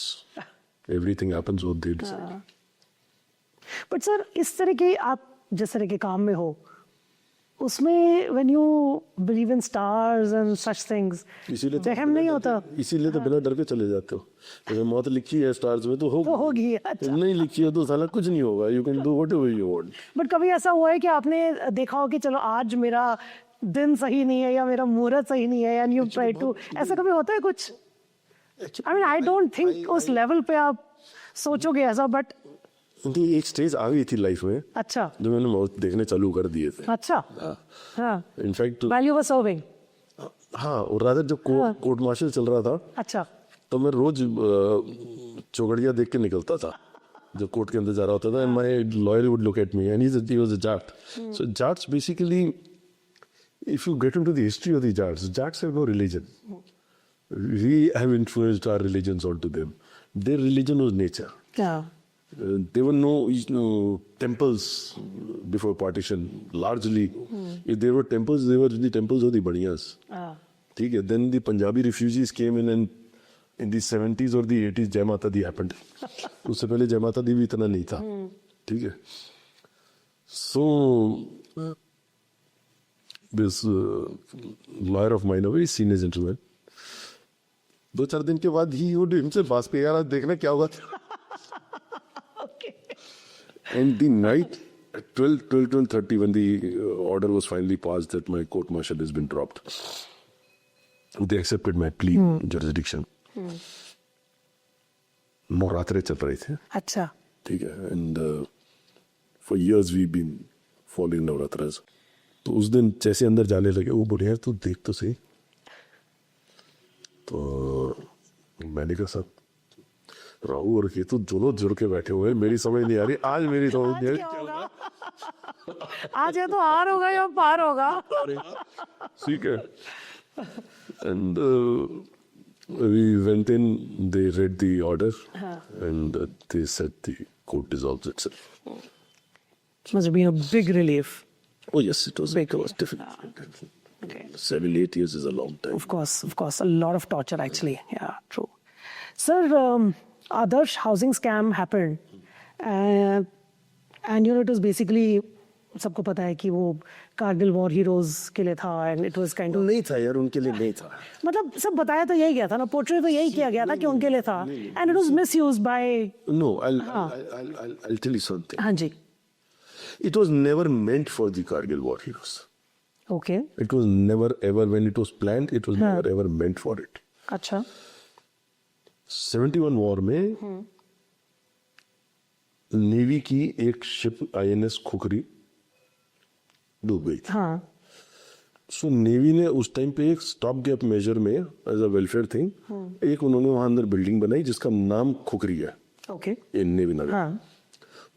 Everything happens what they decide. But sir इस तरह के आप जिस तरह के काम में हो उसमें when you believe in stars and such things इसीलिए वहम नहीं होता. इसीलिए तो बिना डर के चले जाते हो. जैसे मौत लिखी है स्टार्स में तो होगी. अच्छा. नहीं लिखी है तो साला कुछ नहीं होगा. You can do whatever you want. But कभी ऐसा हुआ है कि आपने देखा हो कि चलो आज मेरा दिन सही नहीं है या मेरा मुहूर्त सही नहीं है एंड यू ट्राई टू, ऐसा कभी होता है कुछ? I mean I don't think उस लेवल पे आप सोचोगे ऐसा, बट एक स्टेज आ गई थी लाइफ में. अच्छा. जो मैंने मौत देखने चालू कर दिए थे. अच्छा. हाँ. In fact while you were serving. हाँ, और रादर जब कोर्ट मार्शल चल रहा था. अच्छा. तो मैं रोज चौगड़िया देख के निकलता था जब कोर्ट के अंदर जा रहा होता था. And my lawyer would look at me and he was a Jat. So Jats basically, if you get into the history of the Jats have no religion. We have influenced our religions onto them. Their religion was nature. Yeah. There were no temples before partition. Largely, if there were temples, they were the temples of the Badiyas. ठीक है. Then the Punjabi refugees came in and in the 70s or the 80s Jai Mata Di happened. उससे पहले जय माता दी भी इतना नहीं था. ठीक है. So this lawyer of mine, a very senior gentleman, 2-4 दिन के बाद ही would himself ask me, यार आज देखना क्या होगा. And the night at 12:30 when the order was finally passed that my court martial has been dropped, they accepted my plea jurisdiction. नवरात्रे चल रहे थे. अच्छा. ठीक है. And for years we've been following नवरात्ras. तो उस दिन जैसे अंदर जाने लगे वो बोले यार तू देख तो सही. तो मैंने कहा सब राहु और केतु दोनों जुड़ के बैठे हुए हैं. मेरी समझ नहीं आ रही. आज मेरी समझ नहीं आ रही क्या होगा. आज या तो हार होगा या पार होगा. ठीक है. And we went in, they read the order and they said the court dissolves itself. Must have been a big relief. Oh yes, it was difficult. Okay. 7-8 years is a long time. Of course, a lot of torture actually. Yeah, true. Sir, Adarsh housing scam happened, and it was basically सबको पता है कि वो Kargil war heroes के लिए था and it was kind of. नहीं था यार, उनके लिए नहीं था. मतलब सब बताया तो यही गया था ना, पोर्ट्रेट तो यही किया गया था कि उनके लिए था and it was misused by. No, I'll tell you something. हाँ जी. It was never meant for the Kargil war heroes. Okay. It was never ever, when it was planned, it was never ever meant for it. अच्छा. 71 war में navy की एक ship INS khukri डूब गई थी. हाँ. सो navy ने उस टाइम पे एक स्टॉप गैप मेजर में एज अ वेलफेयर थिंग एक उन्होंने वहां अंदर बिल्डिंग बनाई जिसका नाम खुखरी है. ओके. इन नेवी नगर. हाँ.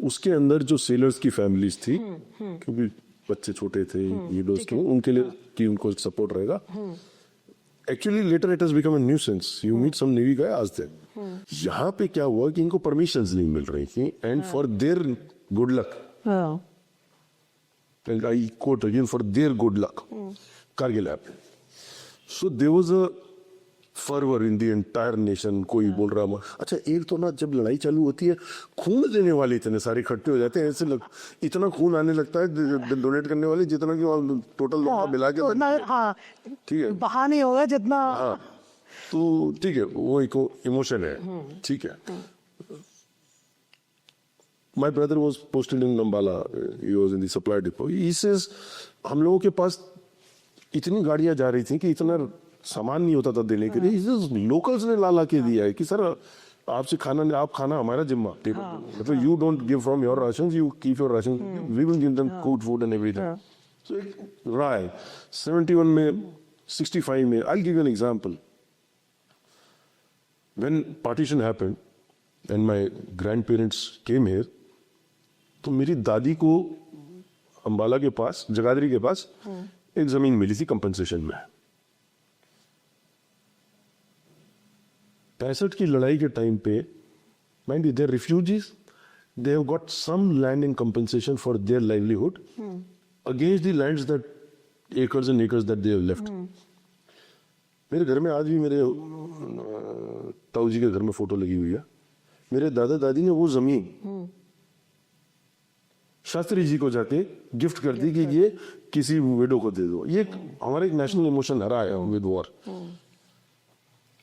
उसके अंदर जो सेलर्स की फैमिलीज थी, क्योंकि बच्चे छोटे थे, वीडोज थे, उनके लिए कि उनको सपोर्ट रहेगा. Actually later it has become a nuisance. You meet some navy guy आज देन. यहाँ पे क्या हुआ कि इनको परमिशंस नहीं मिल रही थी and for their good luck, I quote again, for their good luck, Kargil happened. So there was a fervour in the entire nation. कोई बोल रहा अच्छा, एक तो ना जब लड़ाई चालू होती है खून देने वाले इतने सारे इकट्ठे हो जाते हैं, ऐसे इतना खून आने लगता है डोनेट करने वाले, जितना कि टोटल लोग मिला के हाँ, ठीक है, बहा नहीं होगा जितना। हाँ, तो ठीक है, वो एक इमोशन है, ठीक है। My brother was posted in Nambala. He was in the supply depot. He says, हम लोगों के पास इतनी गाड़ियां जा रही थी कि इतना सामान नहीं होता था देने के लिए। लोकल्स ने ला के दिया है कि सर आपसे आप खाना हमारा जिम्मा, मतलब you don't give from your ration, you keep your ration, we will give them food and everything. सो रहा है 71 में, 65 में। I give an example. When partition happened and my grandparents came here, तो मेरी दादी को अंबाला के पास, जगाधरी के पास एक जमीन मिली थी कंपनसेशन में। 65 की लड़ाई के टाइम पे, mind you, their refugees, they have got some land in compensation for their livelihood against the lands that acres and acres that they have left. मेरे घर में आज भी मेरे ताऊ जी के घर में फोटो लगी हुई है। मेरे दादा दादी ने वो जमीन शास्त्री जी को जाके गिफ्ट कर दी कि ये किसी विडो को दे दो। ये हमारा एक नेशनल इमोशन हरा है विद वॉर।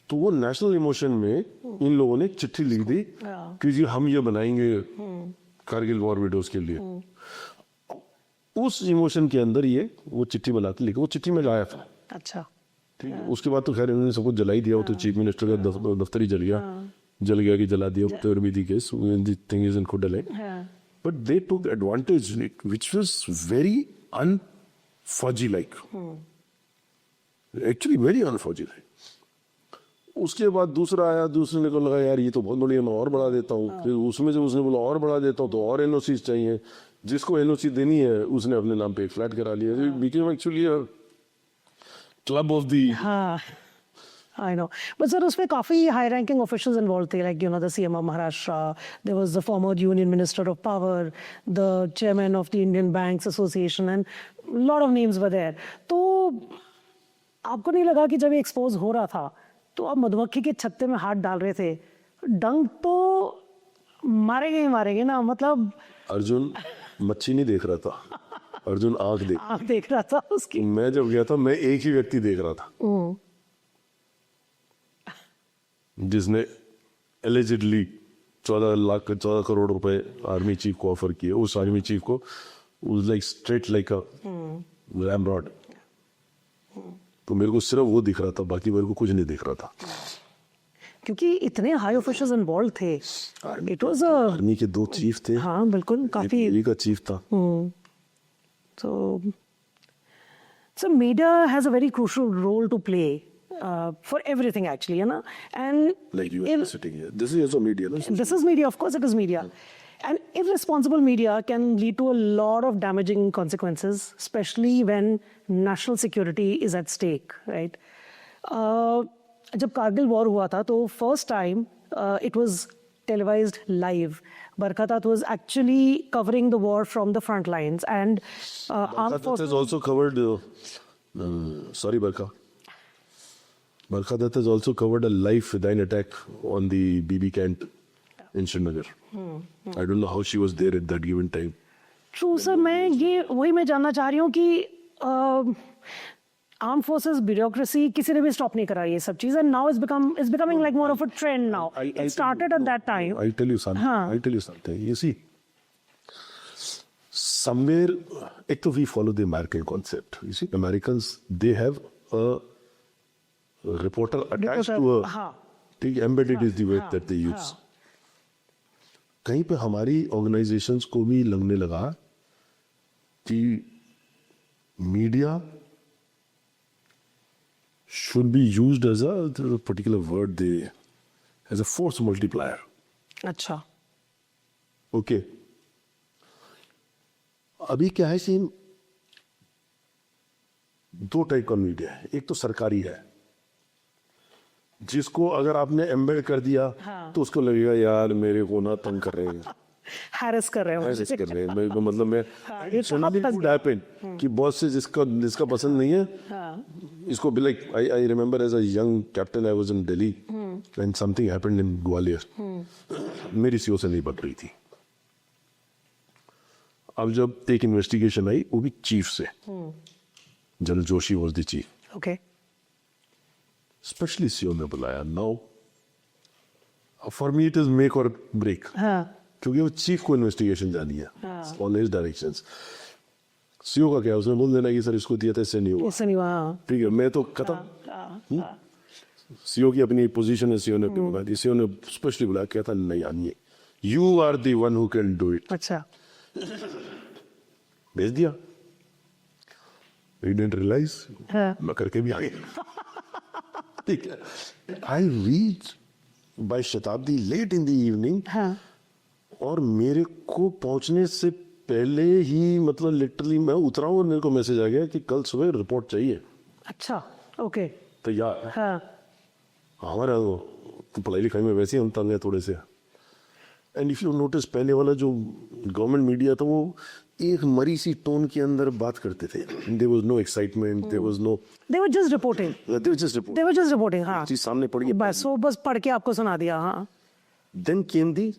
तो वो नेशनल इमोशन में इन लोगों ने एक चिट्ठी लिख दी कि जी हम ये बनाएंगे कारगिल वॉर विडोज के लिए। उस इमोशन के अंदर ये वो चिट्ठी बना के लिखी। वो चिट्ठी में लाया था। अच्छा, ठीक है। उसके बाद तो खैर इन्होंने सब कुछ जला ही दिया। वो तो चीफ मिनिस्टर का दफ्तर ही जल गया कि जला दिया। केस थिंग इज इन खुडले। But they took advantage, which was very un-Fauji like. Actually, very un-Fauji like. उसके बाद दूसरा आया, दूसरे ने को लगा यार ये तो बहुत बढ़िया, मैं और बढ़ा देता हूँ। फिर उसमें से उसने बोला और बढ़ा देता हूँ, तो और एनओसी चाहिए। जिसको एनओसी देनी है उसने अपने नाम पे एक फ्लैट करा लिया। Became actually a club of the. हाँ, I know. But sir, उसमें काफी high ranking officials involved थे, like the CM of Maharashtra, there was the former Union Minister of Power, the chairman of the Indian Banks Association, and a lot of names were there. तो आपको नहीं लगा कि जब ये expose हो रहा था तो आप मधुमक्खी के छत्ते में हाथ डाल रहे थे? डंक तो मारेंगे ना, मतलब अर्जुन मच्छी नहीं देख रहा था, अर्जुन आंख देख रहा था उसकी। मैं जब गया था मैं एक ही व्यक्ति देख रहा था जिसने एलिजिडली 14 करोड़ रुपए आर्मी चीफ को ऑफर किए। उस आर्मी चीफ को लाइक स्ट्रेट लाइक अ रैमरॉड। तो मेरे को सिर्फ वो दिख रहा था, बाकी मेरे को कुछ नहीं दिख रहा था, क्योंकि इतने हाई ऑफिशियल्स इन्वॉल्व थे। इट वाज आर्मी के 2 चीफ थे। हाँ बिल्कुल, काफी। एक का चीफ था। So media has a very crucial role to play for everything actually, you know, and like you are sitting here, this is also media, no? This is media, of course it is media. And irresponsible media can lead to a lot of damaging consequences, especially when national security is at stake, right? जब Kargil war हुआ था तो first time it was televised live. Barkha was actually covering the war from the front lines, and armed forces has also covered Barkha Dutt has also covered a live Fedayeen attack on the BB camp in Srinagar. I don't know how she was there at that given time. True sir, मैं जानना चाह रही हूँ कि arm forces bureaucracy किसी ने भी stop नहीं करा ये सब चीज़, and now it's becoming like more of a trend now. It started at that time. I'll tell you something. You see, somewhere, एक तो we follow the American concept. You see, Americans, they have a reporter attached to a, embedded is the word that they use. कहीं पे हमारी organisations को भी लगने लगा कि media should be used as a particular word, as a force multiplier. अच्छा, okay. अभी क्या है सीन, 2 टाइप का मीडिया है। एक तो सरकारी है, जिसको अगर आपने एम्बेड कर दिया तो उसको लगेगा यार मेरे को ना तंग कर रहे हैं, हैरेस कर रहे हो ऐसे कर रहे हैं मतलब मैं ये तो suddenly it would happen कि बॉस से जिसका पसंद नहीं है इसको भी like I remember as a young captain I was in Delhi and something happened in Gwalior मेरी सीओ से नहीं बन रही थी अब जब एक इन्वेस्टिगेशन आई वो भी चीफ से general Joshi was the chief okay specially CO ने बुलाया now for me it is make और ब्रेक हाँ क्योंकि वो चीफ को इन्वेस्टिगेशन जानी है ऑन हिज डायरेक्शंस सीओ का क्या उसने बोल देना कि सर इसको दिया था इससे नहीं हुआ इससे नहीं हुआ ठीक है मैं तो खत्म सीओ की अपनी पोजीशन है सीओ ने बुला दी सीओ ने स्पेशली बुलाया कहता नहीं आनी you are the one who can do it अच्छा भेज दिया डिडंट रियलाइज हाँ मैं करके भी आ गया ठीक है आई रीच बाय शताब्दी लेट इन द इवनिंग हाँ और मेरे को पहुंचने से पहले ही मतलब लिटरली मैं उतरा हूँ और मेरे को मैसेज आ गया कि कल सुबह रिपोर्ट चाहिए अच्छा ओके तैयार हाँ हमारा वो पढ़ाई लिखाई में वैसे ही हम तंग है थोड़े से एंड इफ यू नोटिस पहले वाला जो गवर्नमेंट मीडिया था वो एक मरी सी टोन के अंदर बात करते थे there was no excitement there was no they were just reporting they were just reporting हाँ चीज सामने पड़ गई बस वो बस पढ़ के आपको सुना दिया हाँ then came the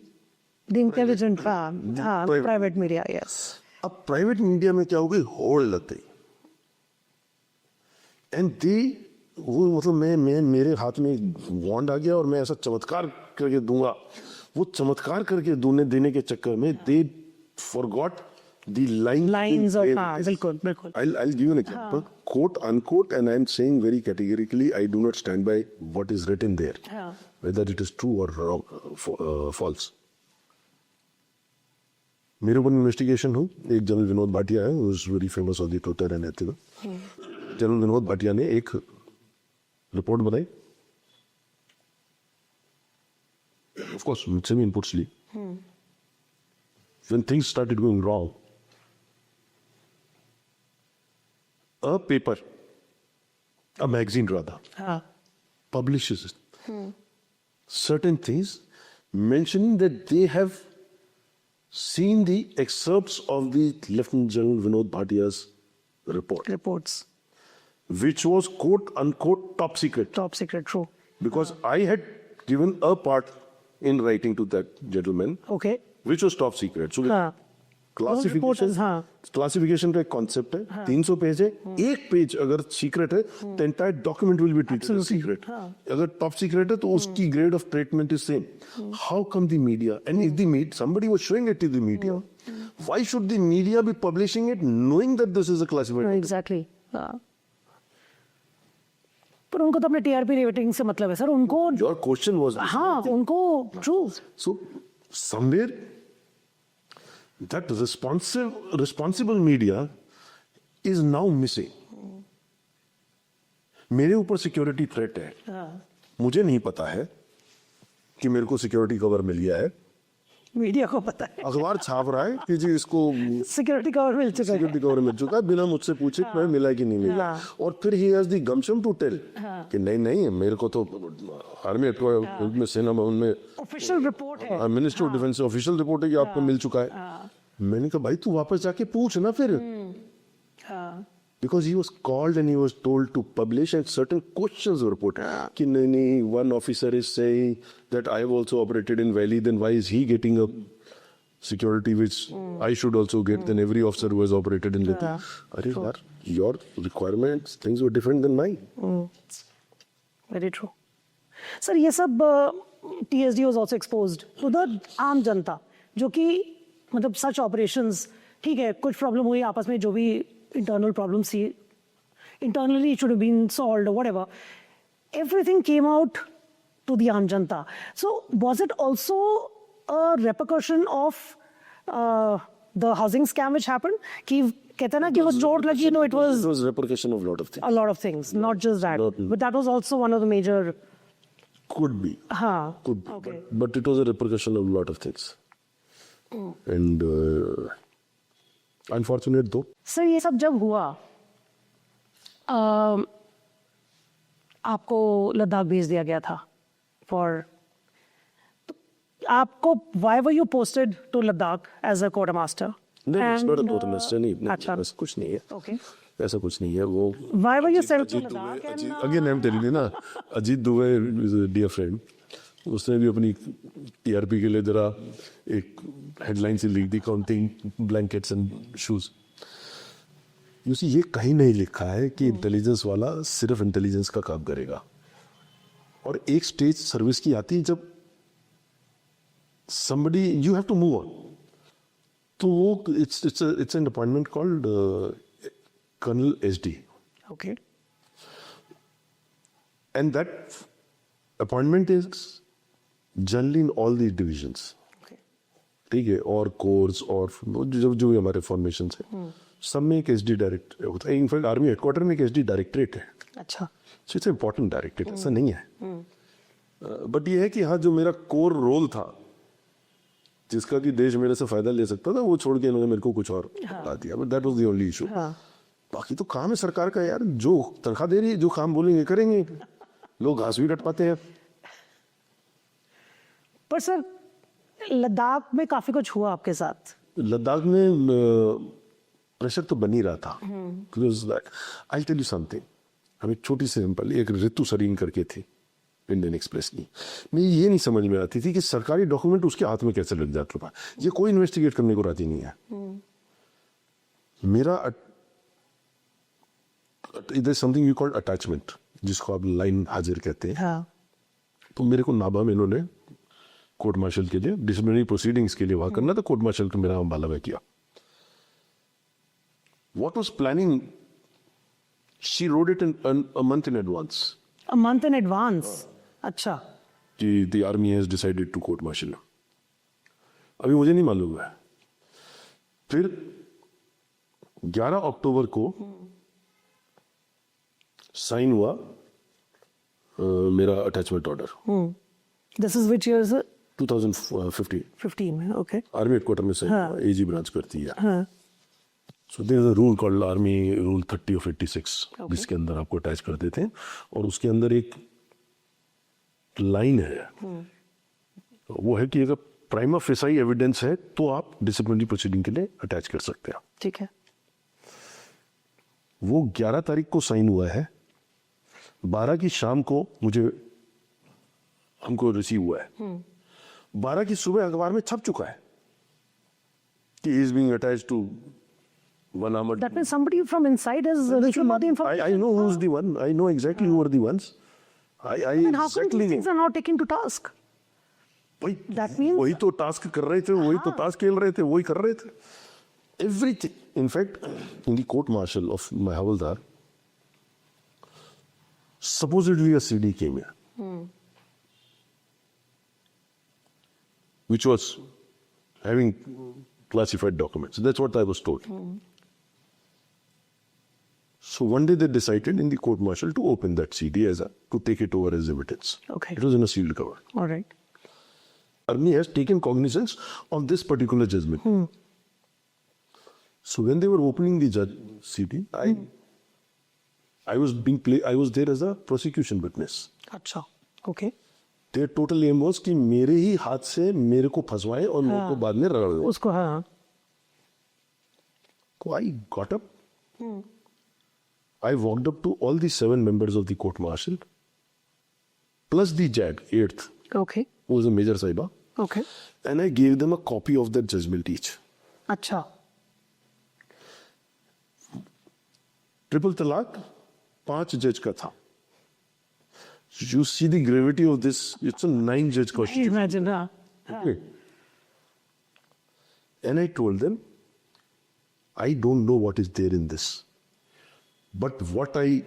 the intelligent हाँ Private. private media yes अब प्राइवेट मीडिया में क्या हो गई होड़ लग गई एंड दे वो मतलब मैं मेरे हाथ में वॉन्ड आ गया और मैं ऐसा चमत्कार करके दूंगा वो चमत्कार करके देने के चक्कर में दे फॉरगॉट द lines और हाँ बिल्कुल बिल्कुल I'll give you an example quote unquote and I'm saying very categorically I do not stand by what is written there हाँ whether it is true or wrong false मेरे ऊपर investigation हो एक general Vinod Bhatia है very famous on the Twitter and ethical general Vinod Bhatia ने एक report बनाई of course मुझसे भी इनपुट्स ली when things started going wrong a paper a magazine rather हाँ publishes certain things mentioning that they have seen the excerpts of the Lieutenant General Vinod Bhatia's report, reports which was quote unquote top secret top secret true because I had given a part in writing to that gentleman okay which was top secret. So हाँ classification हाँ classification का एक concept है 300 page है एक page अगर secret है तो entire document will be treated as secret अगर टॉप सीक्रेट है तो उसकी grade of treatment is same how come the media and if the मीड somebody was showing it to the media why should the media be publishing it knowing that this is a classified exactly हाँ पर उनको तो अपने TRP rating से मतलब है sir उनको your question was हाँ उनको true so somewhere that responsible media is now missing मेरे ऊपर सिक्योरिटी थ्रेट है मुझे नहीं पता है कि मेरे को सिक्योरिटी कवर मिल गया है मीडिया को पता है अखबार छाप रहा है कि जी इसको सिक्योरिटी कवर मिल चुका है सिक्योरिटी कवर मिल चुका है बिना मुझसे पूछे कि मैं मिला कि नहीं मिला और फिर he has the gumption to tell कि नहीं नहीं मेरे को तो आर्मी हेडक्वार्टर में सेना भवन में ऑफिशियल रिपोर्ट है मिनिस्टर ऑफ डिफेंस से ऑफिशियल रिपोर्ट है कि आपको मिल चुका है मैंने कहा भाई तू वापस जाके पूछ ना फिर because he was called and he was told to publish and certain questions were put कि नहीं one officer is saying that I have also operated in Valley then why is he getting a security which I should also get than every officer who has operated in Leti अरे यार your requirements things were different than mine very true sir ये सब TSD was also exposed to the आम जनता जो कि मतलब सच operations ठीक है कुछ प्रॉब्लम हुई आपस में जो भी internal problems see internally it should have been solved or whatever everything came out to the aam janta so was it also a repercussion of the housing scam which happened ki कहते ना कि वो चोट लगी no it was repercussion of lot of things a lot of things not just that but that was also one of the major could be हाँ okay but it was a repercussion of lot of things and unfortunate दो sir ये सब जब हुआ आपको लद्दाख भेज दिया गया था फॉर आपको why were you posted to Ladakh as a quartermaster? नहीं, it's not a And, quartermaster, नहीं, अच्छा. ऐसा कुछ नहीं है. Okay. ऐसा कुछ नहीं है. वो Why were you sent to Ajit Ladakh? Dubey, And, again I am telling you ना, Ajit Dubey is a dear friend. उसने भी अपनी टीआरपी के लिए जरा एक हेडलाइन से लिख दी, counting blankets and shoes. You see, ये कहीं नहीं लिखा है कि इंटेलिजेंस वाला सिर्फ इंटेलिजेंस का काम करेगा. और एक स्टेज सर्विस की आती है जब somebody you have to move on. तो वो it's an appointment called Colonel SD. okay. And that appointment is generally in all these divisions. Okay. ठीक है. और कोर्स और जो भी हमारे फॉर्मेशन है, सब में एक SD डायरेक्टर होता है. इनफैक्ट आर्मी हेडक्वार्टर में एक SD डायरेक्टरेट है. अच्छा. सो इट्स इंपॉर्टेंट डायरेक्टरेट, ऐसा नहीं है. बट ये है कि हाँ, जो मेरा कोर रोल था, जिसका कि देश मेरे से फायदा ले सकता था, वो छोड़ के इन्होंने मेरे को कुछ और बता दिया. But that was the only issue. बाकी तो काम है सरकार का यार. जो तनख्वाह दे रही है, जो काम बोलेंगे करेंगे. लोग घास भी कट पाते हैं. पर सर, लद्दाख में काफी कुछ हुआ आपके साथ. लद्दाख में प्रेशर तो बन ही रहा था. I tell you something. हम एक छोटी सी सिंपल, एक ऋतु सरीन करके थी इंडियन एक्सप्रेस की. मुझे ये नहीं समझ में आती थी कि सरकारी डॉक्यूमेंट उसके हाथ में कैसे लग जाता था. ये कोई इन्वेस्टिगेट करने को राजी नहीं है. मेरा इधर समथिंग यू कॉल्ड अटैचमेंट, जिसको आप लाइन हाजिर कहते हैं. हाँ. तो मेरे को नाभा में इन्होंने कोर्ट मार्शल के लिए, डिसिप्लिनरी प्रोसीडिंग्स के लिए वहां करना था. कोर्ट मार्शल को मेरा हवाला में किया. What was planning, she road it in a month in advance. A month in advance. अच्छा. कि the army has decided to court martial. अभी मुझे नहीं मालूम है. फिर 11 अक्टूबर को साइन हुआ मेरा attachment order. This is which year is it? 2015. 15 में. Okay. आर्मी हेडक्वार्टर में साइन हुआ. एजी ब्रांच करती है. So there is a rule called army rule 30 of 86, जिसके अंदर आपको अटैच कर देते हैं. और उसके अंदर एक लाइन है, वो है कि अगर प्राइमा फेसाई एविडेंस है तो आप डिसिप्लिनरी प्रोसीडिंग के लिए अटैच कर सकते हैं. ठीक है. वो 11 तारीख को साइन हुआ है. 12 की शाम को हमको रिसीव हुआ है. 12 की सुबह अखबार में छप चुका है कि he is being attached to one armored. That means somebody from inside has received all the information. I know who's the one. I know exactly who are the ones. I Then how come exactly these know. things are not taken to task? That means वही तो task कर रहे थे, वही तो task खेल रहे थे, वही कर रहे थे. Everything. In fact, in the court martial of my Havaldar, supposedly a CD came here, which was having classified documents. That's what I was told. So one day they decided in the court martial to open that CD to take it over as evidence. Okay. It was in a sealed cover. all right. Army has taken cognizance of this particular judgment. So when they were opening the CD, I was there as a prosecution witness. अच्छा. Okay. Their total aim was कि मेरे ही हाथ से मेरे को फंसवाए और मेरे को बाद में रगड़ दो. उसको हाँ. So I got up. I walked up to all the 7 members of the court martial, plus the JAG, 8th, Okay. who was a Major Saiba, Okay. and I gave them a copy of that judgment each. अच्छा. Triple talaq, 5 judge का था. You see the gravity of this. It's a 9 judge question. Imagine, हाँ. Okay. And I told them, I don't know what is there in this. But what I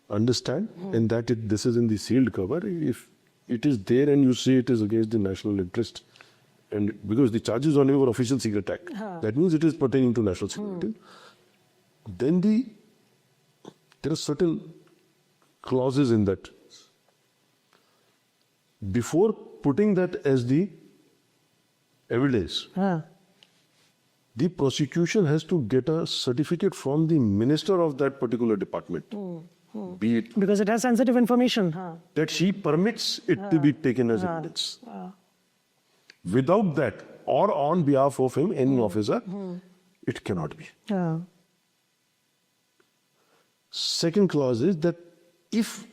understand, and that this is in the sealed cover, if it is there and you say it is against the national interest, and because the charges on it were official secret act, that means it is pertaining to national security, then there are certain clauses in that. Before putting that as the evidence, हाँ. the prosecution has to get a certificate from the minister of that particular department, be it Because it has sensitive information. हाँ. that she permits it to be taken as evidence. Without that, or on behalf of him, any officer, it cannot be. हाँ Second clause is that if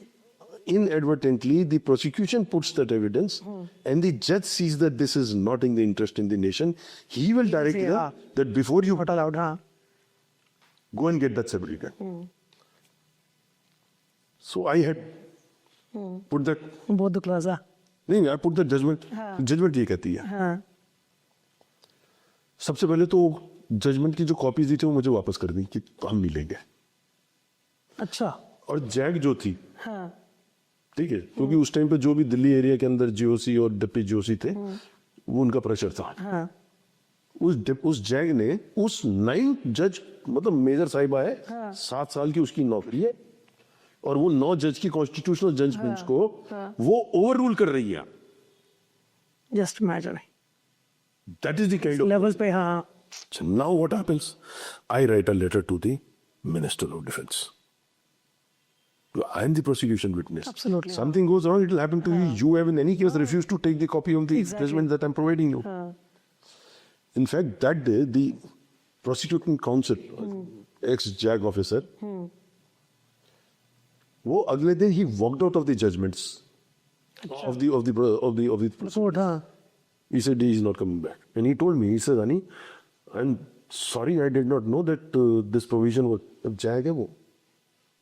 inadvertently the prosecution puts that evidence and the judge sees that this is not in the interest in the nation, he will direct say, them that before you not allowed. हाँ go and get that certificate. So I had put that. बहुत दुख लगा. नहीं, I put the judgment. Judgment ये कहती है. हाँ सबसे पहले तो जजमेंट की जो कॉपीज दी थी वो मुझे वापस कर दी कि हम नहीं लेंगे. अच्छा. और जैग जो थी, हाँ ठीक है, क्योंकि उस टाइम पे जो भी दिल्ली एरिया के अंदर जीओसी और डिप्टी जीओसी थे, वो उनका प्रेशर था. हाँ उस जैग ने उस 9 जज, मतलब मेजर साहिबा है, 7 साल की उसकी नौकरी है, और वो 9 जज की कॉन्स्टिट्यूशनल जज बेंच को वो ओवर रूल कर रही है. Just imagine that is the kind of level पे. हाँ So now what happens? I write a letter to the Minister of Defense. I am the prosecution witness. Absolutely. Something goes wrong, it will happen to you. You have in any case refused to take the copy of the judgment that I am providing you. In fact, that day, the prosecuting counsel, ex-JAG officer, वो अगले दिन he walked out of the judgments of the report. हाँ He said he is not coming back. And he told me, he said, Ani, I'm sorry, I did not know that this provision was. अब जाएगा वो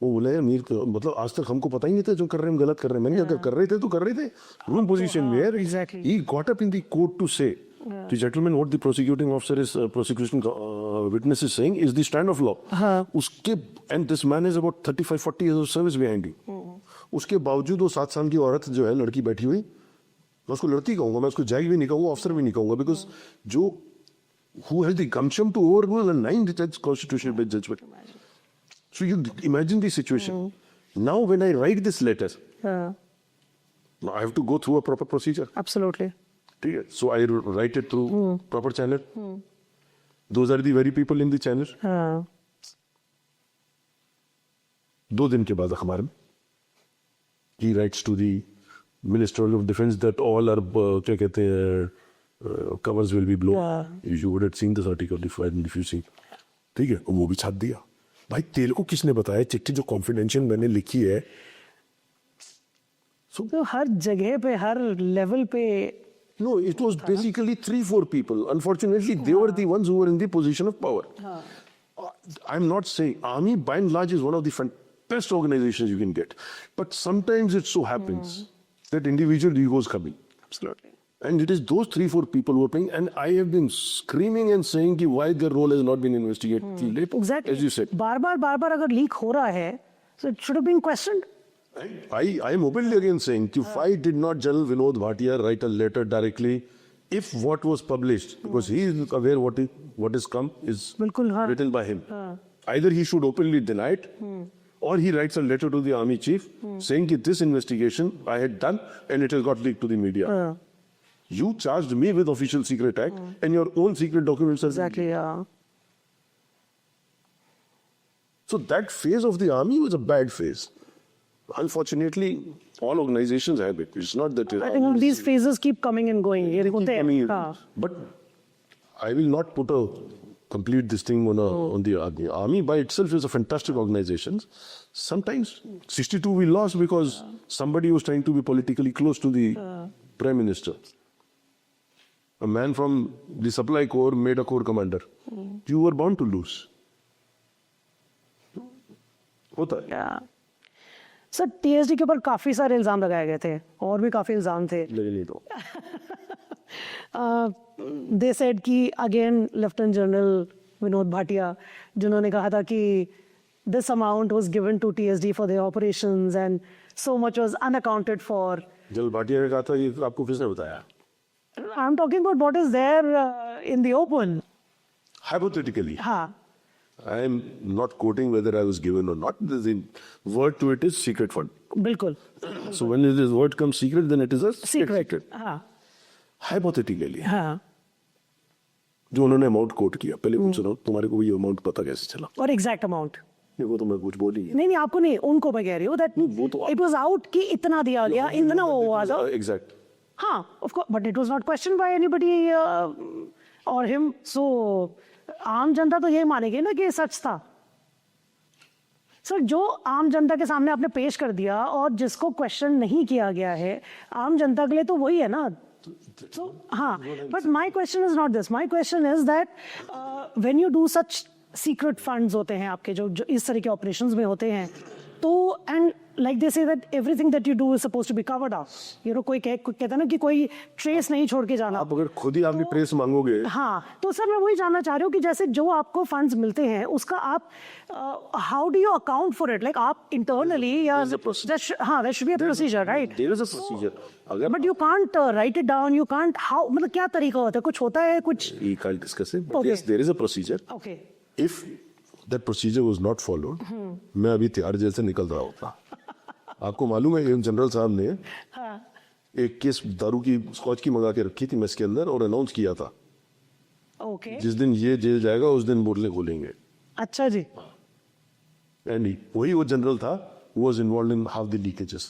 बोला यार मीर, मतलब आज तक हमको पता ही नहीं था जो कर रहे हैं हम गलत कर रहे हैं. मैंने अगर कर रहे थे तो कर रहे थे. रूम पोजीशन में है. exactly. He got up in the court to say, the gentleman, what the prosecuting officer is, prosecution witness is saying is the stand of law. उसके, and this man is about 35-40 years of service behind him. उसके बावजूद वो 7 साल की औरत जो है, लड़की बैठी हुई, मैं उसको लड़की कहूंगा, मैं उसको जैग भी नहीं कहूंगा, ऑफिसर भी नहीं कहूंगा, बिकॉज जो who has the gumption to overrule a 9 judge constitutional bench judgment. So you imagine the situation. Now when I write this letter, I have to go through a proper procedure. Absolutely. ठीक है. So I write it through proper channel. Those are the very people in the channel. हाँ 2 दिन के बाद अखबार में he writes to the Minister of Defense that all our क्या कहते हैं covers will be blown. You would have seen this article if you see. ठीक है, वो भी छाप दिया. भाई तेरे को किसने बताया चिट्ठी जो कॉन्फिडेंशियल मैंने लिखी है? तो हर जगह पे, हर लेवल पे. No, it was basically 3-4 people. Unfortunately, they were the ones who were in the position of power. I'm not saying army by and large is one of the best organizations you can get, but sometimes it so happens that individual egos come in. Absolutely. And it is those 3-4 people who are paying, and I have been screaming and saying कि why their role has not been investigated. Exactly. As you said. बार-बार अगर leak हो रहा है, so it should have been questioned. I am openly again saying कि why did not General Vinod Bhatia write a letter directly if what was published, because he is aware what is come is बिल्कुल. हाँ written by him. Either he should openly deny it, or he writes a letter to the army chief saying that this investigation I had done and it has got leaked to the media. You charged me with Official Secret Act and your own secret documents are exactly. So that phase of the army was a bad phase. Unfortunately, all organizations have it. It's not that I think these phases keep coming and going. ये होते हैं. But I will not put a complete this thing on the army. Army by itself is a fantastic organization. Sometimes 62 we lost because somebody was trying to be politically close to the Prime Minister. A man from the supply corps made a corps commander. You were bound to lose. होता है. Sir TSD के ऊपर काफी सारे इल्जाम लगाए गए थे, और भी काफी इल्जाम थे. नहीं तो दे सेड कि again lieutenant general Vinod Bhatia, जिन्होंने कहा था कि this amount was given to TSD for their operations and so much was unaccounted for. General Bhatia ने कहा था, ये आपको किसने बताया? I am talking about what is there in the open. Hypothetically. हाँ. I am not quoting whether I was given or not. The word to it is secret fund. बिल्कुल. So when this word comes secret, then it is a Secret. secret. Hypothetically. हाँ. जो उन्होंने amount quote किया, पहले पूछ रहा हूँ तुम्हारे को ये अमाउंट पता कैसे चला? और एग्जैक्ट अमाउंट? नहीं, वो तो मैं कुछ बोल ही नहीं आपको नहीं, उनको मैं कह रही हूँ that वो तो it was out कि इतना दिया गया, इतना वो हुआ था. Exact. हाँ, of course, but it was not questioned by anybody or him. So आम जनता तो ये मानेगी ना कि ये सच था. सर जो आम जनता के सामने आपने पेश कर दिया और जिसको क्वेश्चन नहीं किया गया है, आम जनता के लिए तो वही है ना. So हाँ, but my question is not this. My question is that when you do such secret funds होते हैं आपके जो इस तरह के operations में होते हैं, तो and like they say that everything that you do is supposed to be covered up. You know कोई कहता है ना कि कोई trace नहीं छोड़ के जाना. आप अगर खुद ही आपकी ट्रेस मांगोगे. हाँ, तो सर मैं वही जानना चाह रही हूँ कि जैसे जो आपको फंड्स मिलते हैं उसका आप how do you account for it? Like आप internally या हाँ, there should be a procedure, right? There is a procedure. अगर But you can't write it down. You can't how मतलब क्या तरीका होता है? कुछ होता है कुछ? we can't discuss it. But Okay. yes, there is a procedure. Okay. If that procedure was not followed, मैं अभी तिहाड़ जेल से निकल रहा होता. आपको मालूम है जनरल साहब ने एक केस दारू की स्कॉच की मंगा के रखी थी मेस के अंदर और अनाउंस किया था Okay. जिस दिन ये जेल जाएगा उस दिन बोतलें खोलेंगे. अच्छा जी. एंड वही वो जनरल था who was involved in half the leakages.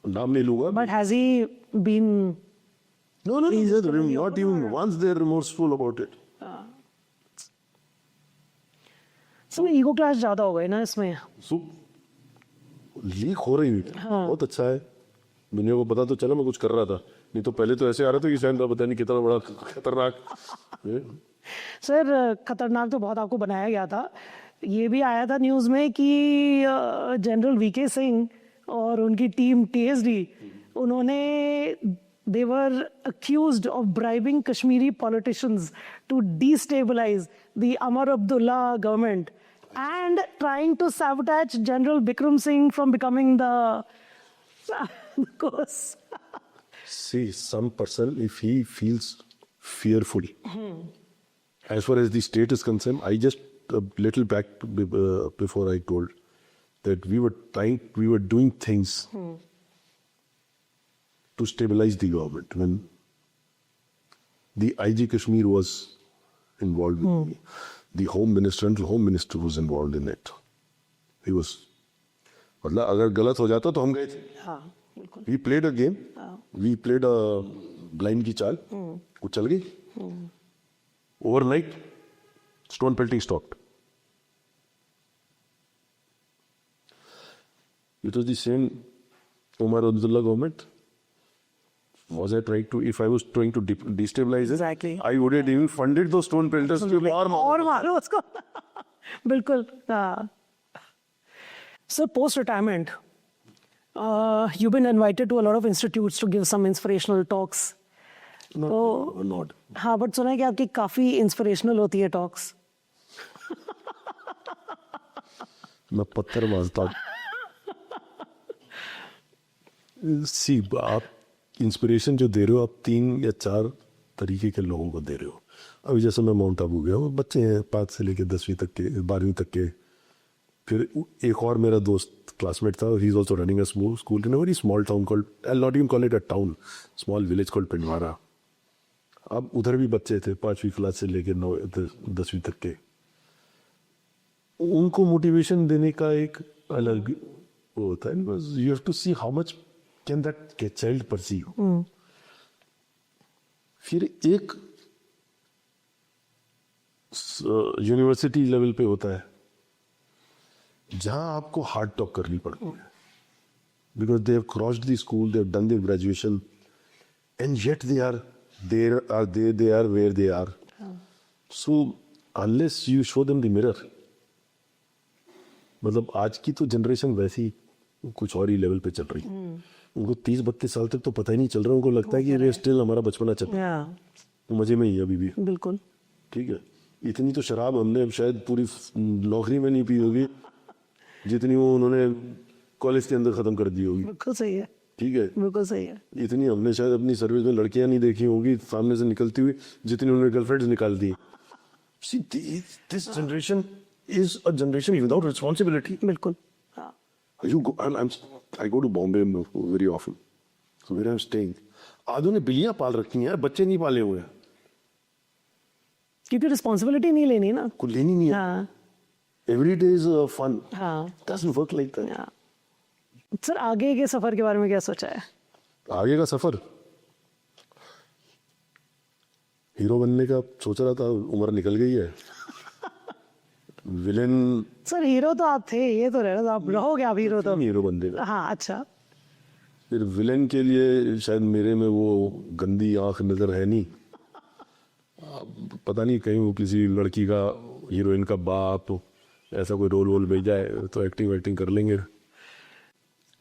नाम नहीं लूंगा. But has he been? No, he's not even once they're remorseful about it. सब ईगो क्लास ज्यादा हो गए ना इसमें. So, लीक हो रही है. बहुत अच्छा है. दुनिया को पता तो चला मैं कुछ कर रहा था. नहीं तो पहले तो ऐसे आ रहा था कि शायद पता नहीं कितना बड़ा खतरनाक. सर खतरनाक तो बहुत आपको बनाया गया था. ये भी आया था न्यूज में कि जनरल वीके सिंह और उनकी टीम टीएसडी उन्होंने they were accused of bribing Kashmiri politicians to destabilize the Amar Abdullah government and trying to sabotage General Bikram Singh from becoming the course. See, some person, if he feels fearful, as far as the state is concerned, I just a little back before I told that we were doing things to stabilize the government. When the IG Kashmir was involved with me, the Central Home Minister was involved in it. He was, मतलब अगर गलत हो जाता तो हम गए थे. हाँ, बिल्कुल. We played a game. We played a blind की चाल. वो चल गई. Overnight, stone pelting stopped. It was the same Omar Abdullah government. Was I trying to? If I was trying to destabilize it, Exactly. I would have even funded those stone pelters to और मारो उसको. बिल्कुल. हाँ. So post retirement, you've been invited to a lot of institutes to give some inspirational talks. not. हाँ, but सुना है कि आपकी काफी इंस्पिरेशनल होती है टॉक्स. मैं पत्थर मारता. सी आप इंस्पिरेशन जो दे रहे हो आप 3 या 4 तरीके के लोगों को दे रहे हो. अभी जैसे मैं माउंट आबू गया, वो बच्चे हैं 5 से लेकर 10वीं तक के, 12वीं तक के. फिर एक और मेरा दोस्त क्लासमेट था, he is also running a school in a very small town called, I will not even call it a town, small village called Pindwara. अब उधर भी बच्चे थे 5वीं क्लास से लेकर 10वीं तक के. उनको मोटिवेशन देने का एक अलग वो होता है. You have to see how much can that child perceive. फिर एक यूनिवर्सिटी लेवल पे होता है जहां आपको हार्ड टॉक करनी पड़ती है, because they have crossed the school, they have done their graduation, and yet they are where they are. So unless you show them the mirror, मतलब आज की तो जनरेशन वैसी कुछ और ही लेवल पे चल रही है. उनको 30-32 साल तक तो पता ही नहीं चल रहा. उनको लगता है कि ये स्टिल हमारा बचपना चल रहा है. मजे में ही अभी भी. बिल्कुल. ठीक है. इतनी तो शराब हमने शायद पूरी नौकरी में नहीं पी होगी जितनी वो उन्होंने कॉलेज के अंदर खत्म कर दी होगी. बिल्कुल सही है. ठीक है. बिल्कुल सही है. इतनी हमने शायद अपनी सर्विस में लड़कियां नहीं देखी होगी सामने से निकलती हुई जितनी उन्होंने गर्लफ्रेंड्स निकाल दी. See, this generation is a generation without responsibility. बिल्कुल. I go to Bombay very often. So where I'm staying, आधों ने बिल्लियां पाल रखी हैं, बच्चे नहीं पाले हुए हैं. क्योंकि रिस्पॉन्सिबिलिटी नहीं लेनी ना. कुछ लेनी नहीं है. हाँ. Every day is fun. हाँ. Doesn't work like that. हाँ. सर आगे के सफर के बारे में क्या सोचा है? आगे का सफर, हीरो बनने का सोच रहा था, उम्र निकल गई है। विलेन, सर हीरो तो आप थे, ये तो रहना, आप रहोगे आप हीरो तो। हीरो बनने का। हाँ अच्छा। फिर विलेन के लिए शायद मेरे में वो गंदी आंख नजर है नहीं, पता नहीं कहीं वो किसी लड़की का, हीरोइन का बाप, ऐसा कोई रोल वोल मिल जाए तो एक्टिंग वैक्टिंग कर लेंगे।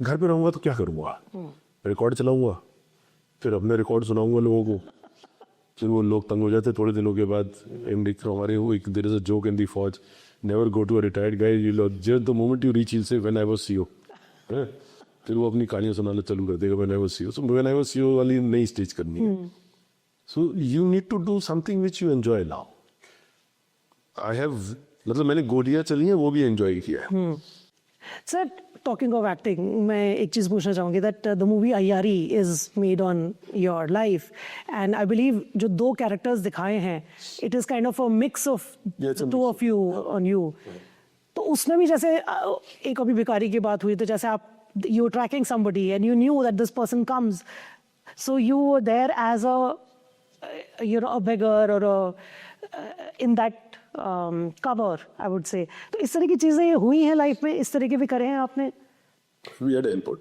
घर पे रहूंगा तो क्या करूंगा, रिकॉर्ड चलाऊंगा, फिर अपने रिकॉर्ड सुनाऊंगा लोगों को, फिर वो लोग तंग हो जाते थोड़े दिनों के बाद। हमारे वो एक there is a joke in the फौज, never go to a retired guy, you know just the moment you reach, he says when I was CO. फिर वो अपनी कहानियां सुनाना चालू कर देगा, when I was CO. So when I was CO वाली नई स्टेज करनी है। So you need to do something which you enjoy now. I have, मतलब मैंने गोलियां चली हैं वो भी एंजॉय किया है। सर टॉकिंग ऑफ एक्टिंग, मैं एक चीज़ पूछना चाहूँगी that the movie Aiyaary is made on your life and I believe जो दो कैरेक्टर्स दिखाए हैं, it is kind of a mix of two of you on you. तो उसमें भी जैसे एक अभी भिखारी की बात हुई, तो जैसे आप you tracking somebody and you knew that this person comes, so you were there as a you know a beggar or in that cover, I would say. तो इस तरह की चीजें हुई हैं लाइफ में, इस तरह के भी करे हैं आपने? We had airport.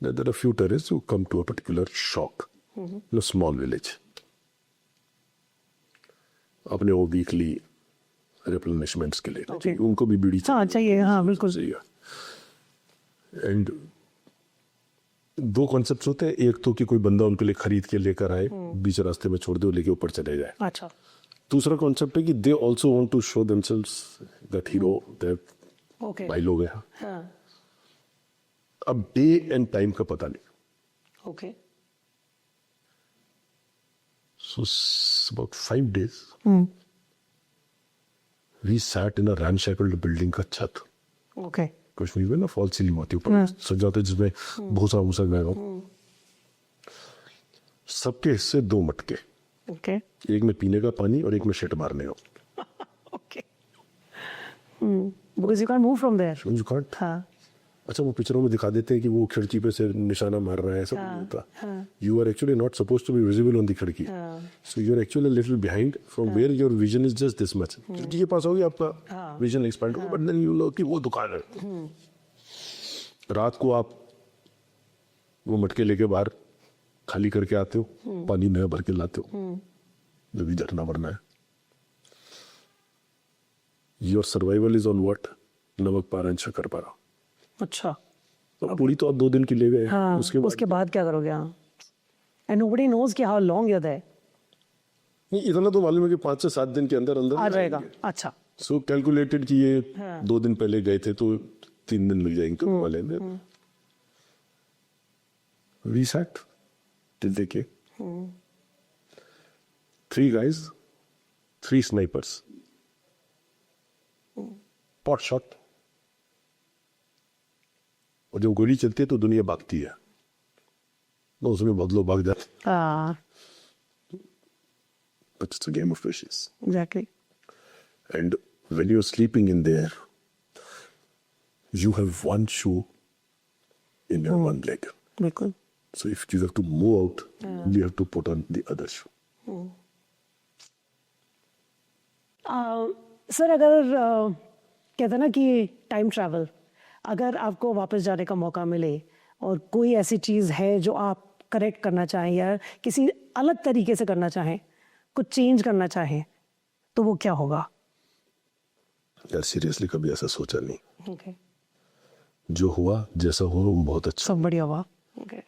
There are a few terrorists who come to a particular shock in a small village. अपने वो वीकली रिप्लेनिशमेंट्स के लिए Okay. उनको भी बीड़ी हाँ चाहिए, हाँ बिल्कुल। चाहिए। एंड दो कॉन्सेप्ट्स होते हैं, एक तो कि कोई बंदा उनके लिए खरीद के लेकर आए, बीच रास्ते में छोड़ दे और लेके ऊपर चले जाए। अच्छा। दूसरा कॉन्सेप्ट है कि they also want to show themselves that hero, that okay. भाई लोग हैं। हाँ। अब डे एंड टाइम का पता नहीं। Okay. So about 5 days, we sat in a ramshackle building का छत। ओके। कश्मीर में ना फॉल सीलिंग होती है ऊपर सजा होता है, जिसमें भूसा भूसा गया हो। सबके हिस्से 2 मटके, ओके। एक में पीने का पानी और एक में शिट मारने का। Okay. Because you can't move from there. You can't? हाँ। अच्छा, वो पिक्चरों में दिखा देते हैं कि वो खिड़की पे से निशाना मार रहा है, ऐसा नहीं होता। You are actually not suppose to be visible on the खिड़की, so you are actually little behind from where your vision is just this much. खिड़की के पास होगी आपका विजन एक्सपैंड होगा, बट देन यू नो कि वो दुकान है। रात को आप वो मटके लेके बाहर खाली करके आते हो, पानी नया भर के लाते हो, जो भी झरना भरना है। Your survival is on what? नमक पारा एंड शक्कर पारा। अच्छा। तो पूरी तो आप 2 दिन की ले गए। हाँ, उसके बाद क्या करोगे? हाँ। And nobody knows कि how long you're there. नहीं, इतना तो मालूम है कि 5 से 7 दिन के अंदर अंदर आ जाएगा। अच्छा। सो कैलकुलेटेड कि ये 2 दिन पहले गए थे तो 3 दिन लग जाएंगे वाले में। We sat till they came. 3 guys, 3 snipers. Pot shot. और जब गोली चलती है तो दुनिया भागती है, तो उसमें बहुत लोग भाग जाते। हाँ। But it's a game of wishes. Exactly. And when you're sleeping in there, you have one shoe in your one leg. बिल्कुल। So if you have to move out, you have to put on the other shoe. Sir अगर कहते हैं ना कि time travel, अगर आपको वापस जाने का मौका मिले और कोई ऐसी चीज़ है जो आप करेक्ट करना चाहें या किसी अलग तरीके से करना चाहें, कुछ चेंज करना चाहें, तो वो क्या होगा? यार सीरियसली कभी ऐसा सोचा नहीं। ओके। जो हुआ जैसा हुआ वो बहुत अच्छा। सब बढ़िया हुआ। ओके।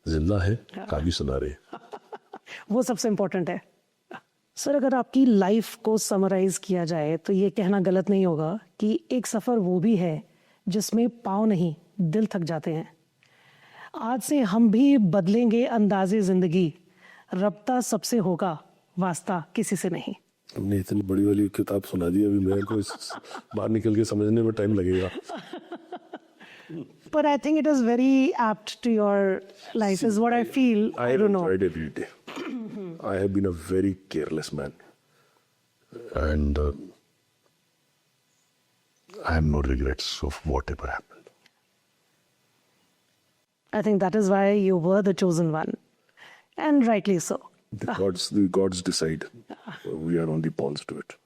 जिंदा है, काफी सुना रहे। वो सबसे इम्पोर्टेंट है। सर अगर आपकी लाइफ को समराइज किया जाए तो ये कहना गलत नहीं होगा कि एक सफ़र वो भी है जिसमें पाँव नहीं दिल थक जाते हैं। आज से हम भी बदलेंगे अंदाज़े ज़िंदगी, रब्ता सबसे होगा, वास्ता किसी से नहीं। तुमने इतनी बड़ी वाली किताब सुना दी, अभी मेरे को इस बाहर निकल के समझने में टाइम लगेगा। But I think it is very apt to your life is what I feel. I don't know. I have tried every day. I have been a very careless man, and I have no regrets of whatever happened. I think that is why you were the chosen one. And rightly so. The gods decide. We are only pawns to it.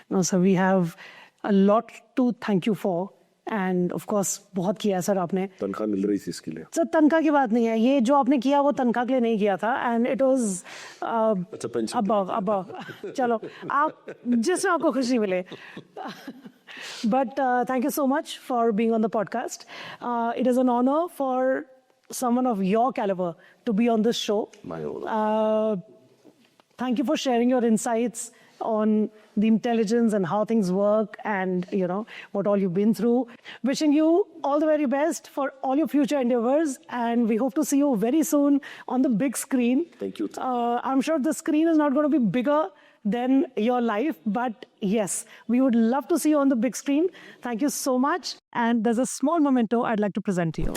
No, sir, we have a lot to thank you for. And of course, बहुत किया sir आपने. तनख्वाह मिल रही थी इसके लिए. Sir तनख्वाह की बात नहीं है. ये जो आपने किया वो तनख्वाह के लिए नहीं किया था. And it was अच्छा पेंशन. above. चलो आप जिसमें आपको खुशी मिले. But thank you so much for being on the podcast. It is an honor for someone of your caliber to be on this show. My honor. Thank you for sharing your insights on the intelligence and how things work and, you know, what all you've been through. Wishing you all the very best for all your future endeavors, and we hope to see you very soon on the big screen. Thank you. I'm sure the screen is not going to be bigger than your life, but yes, we would love to see you on the big screen. Thank you so much. And there's a small memento I'd like to present to you.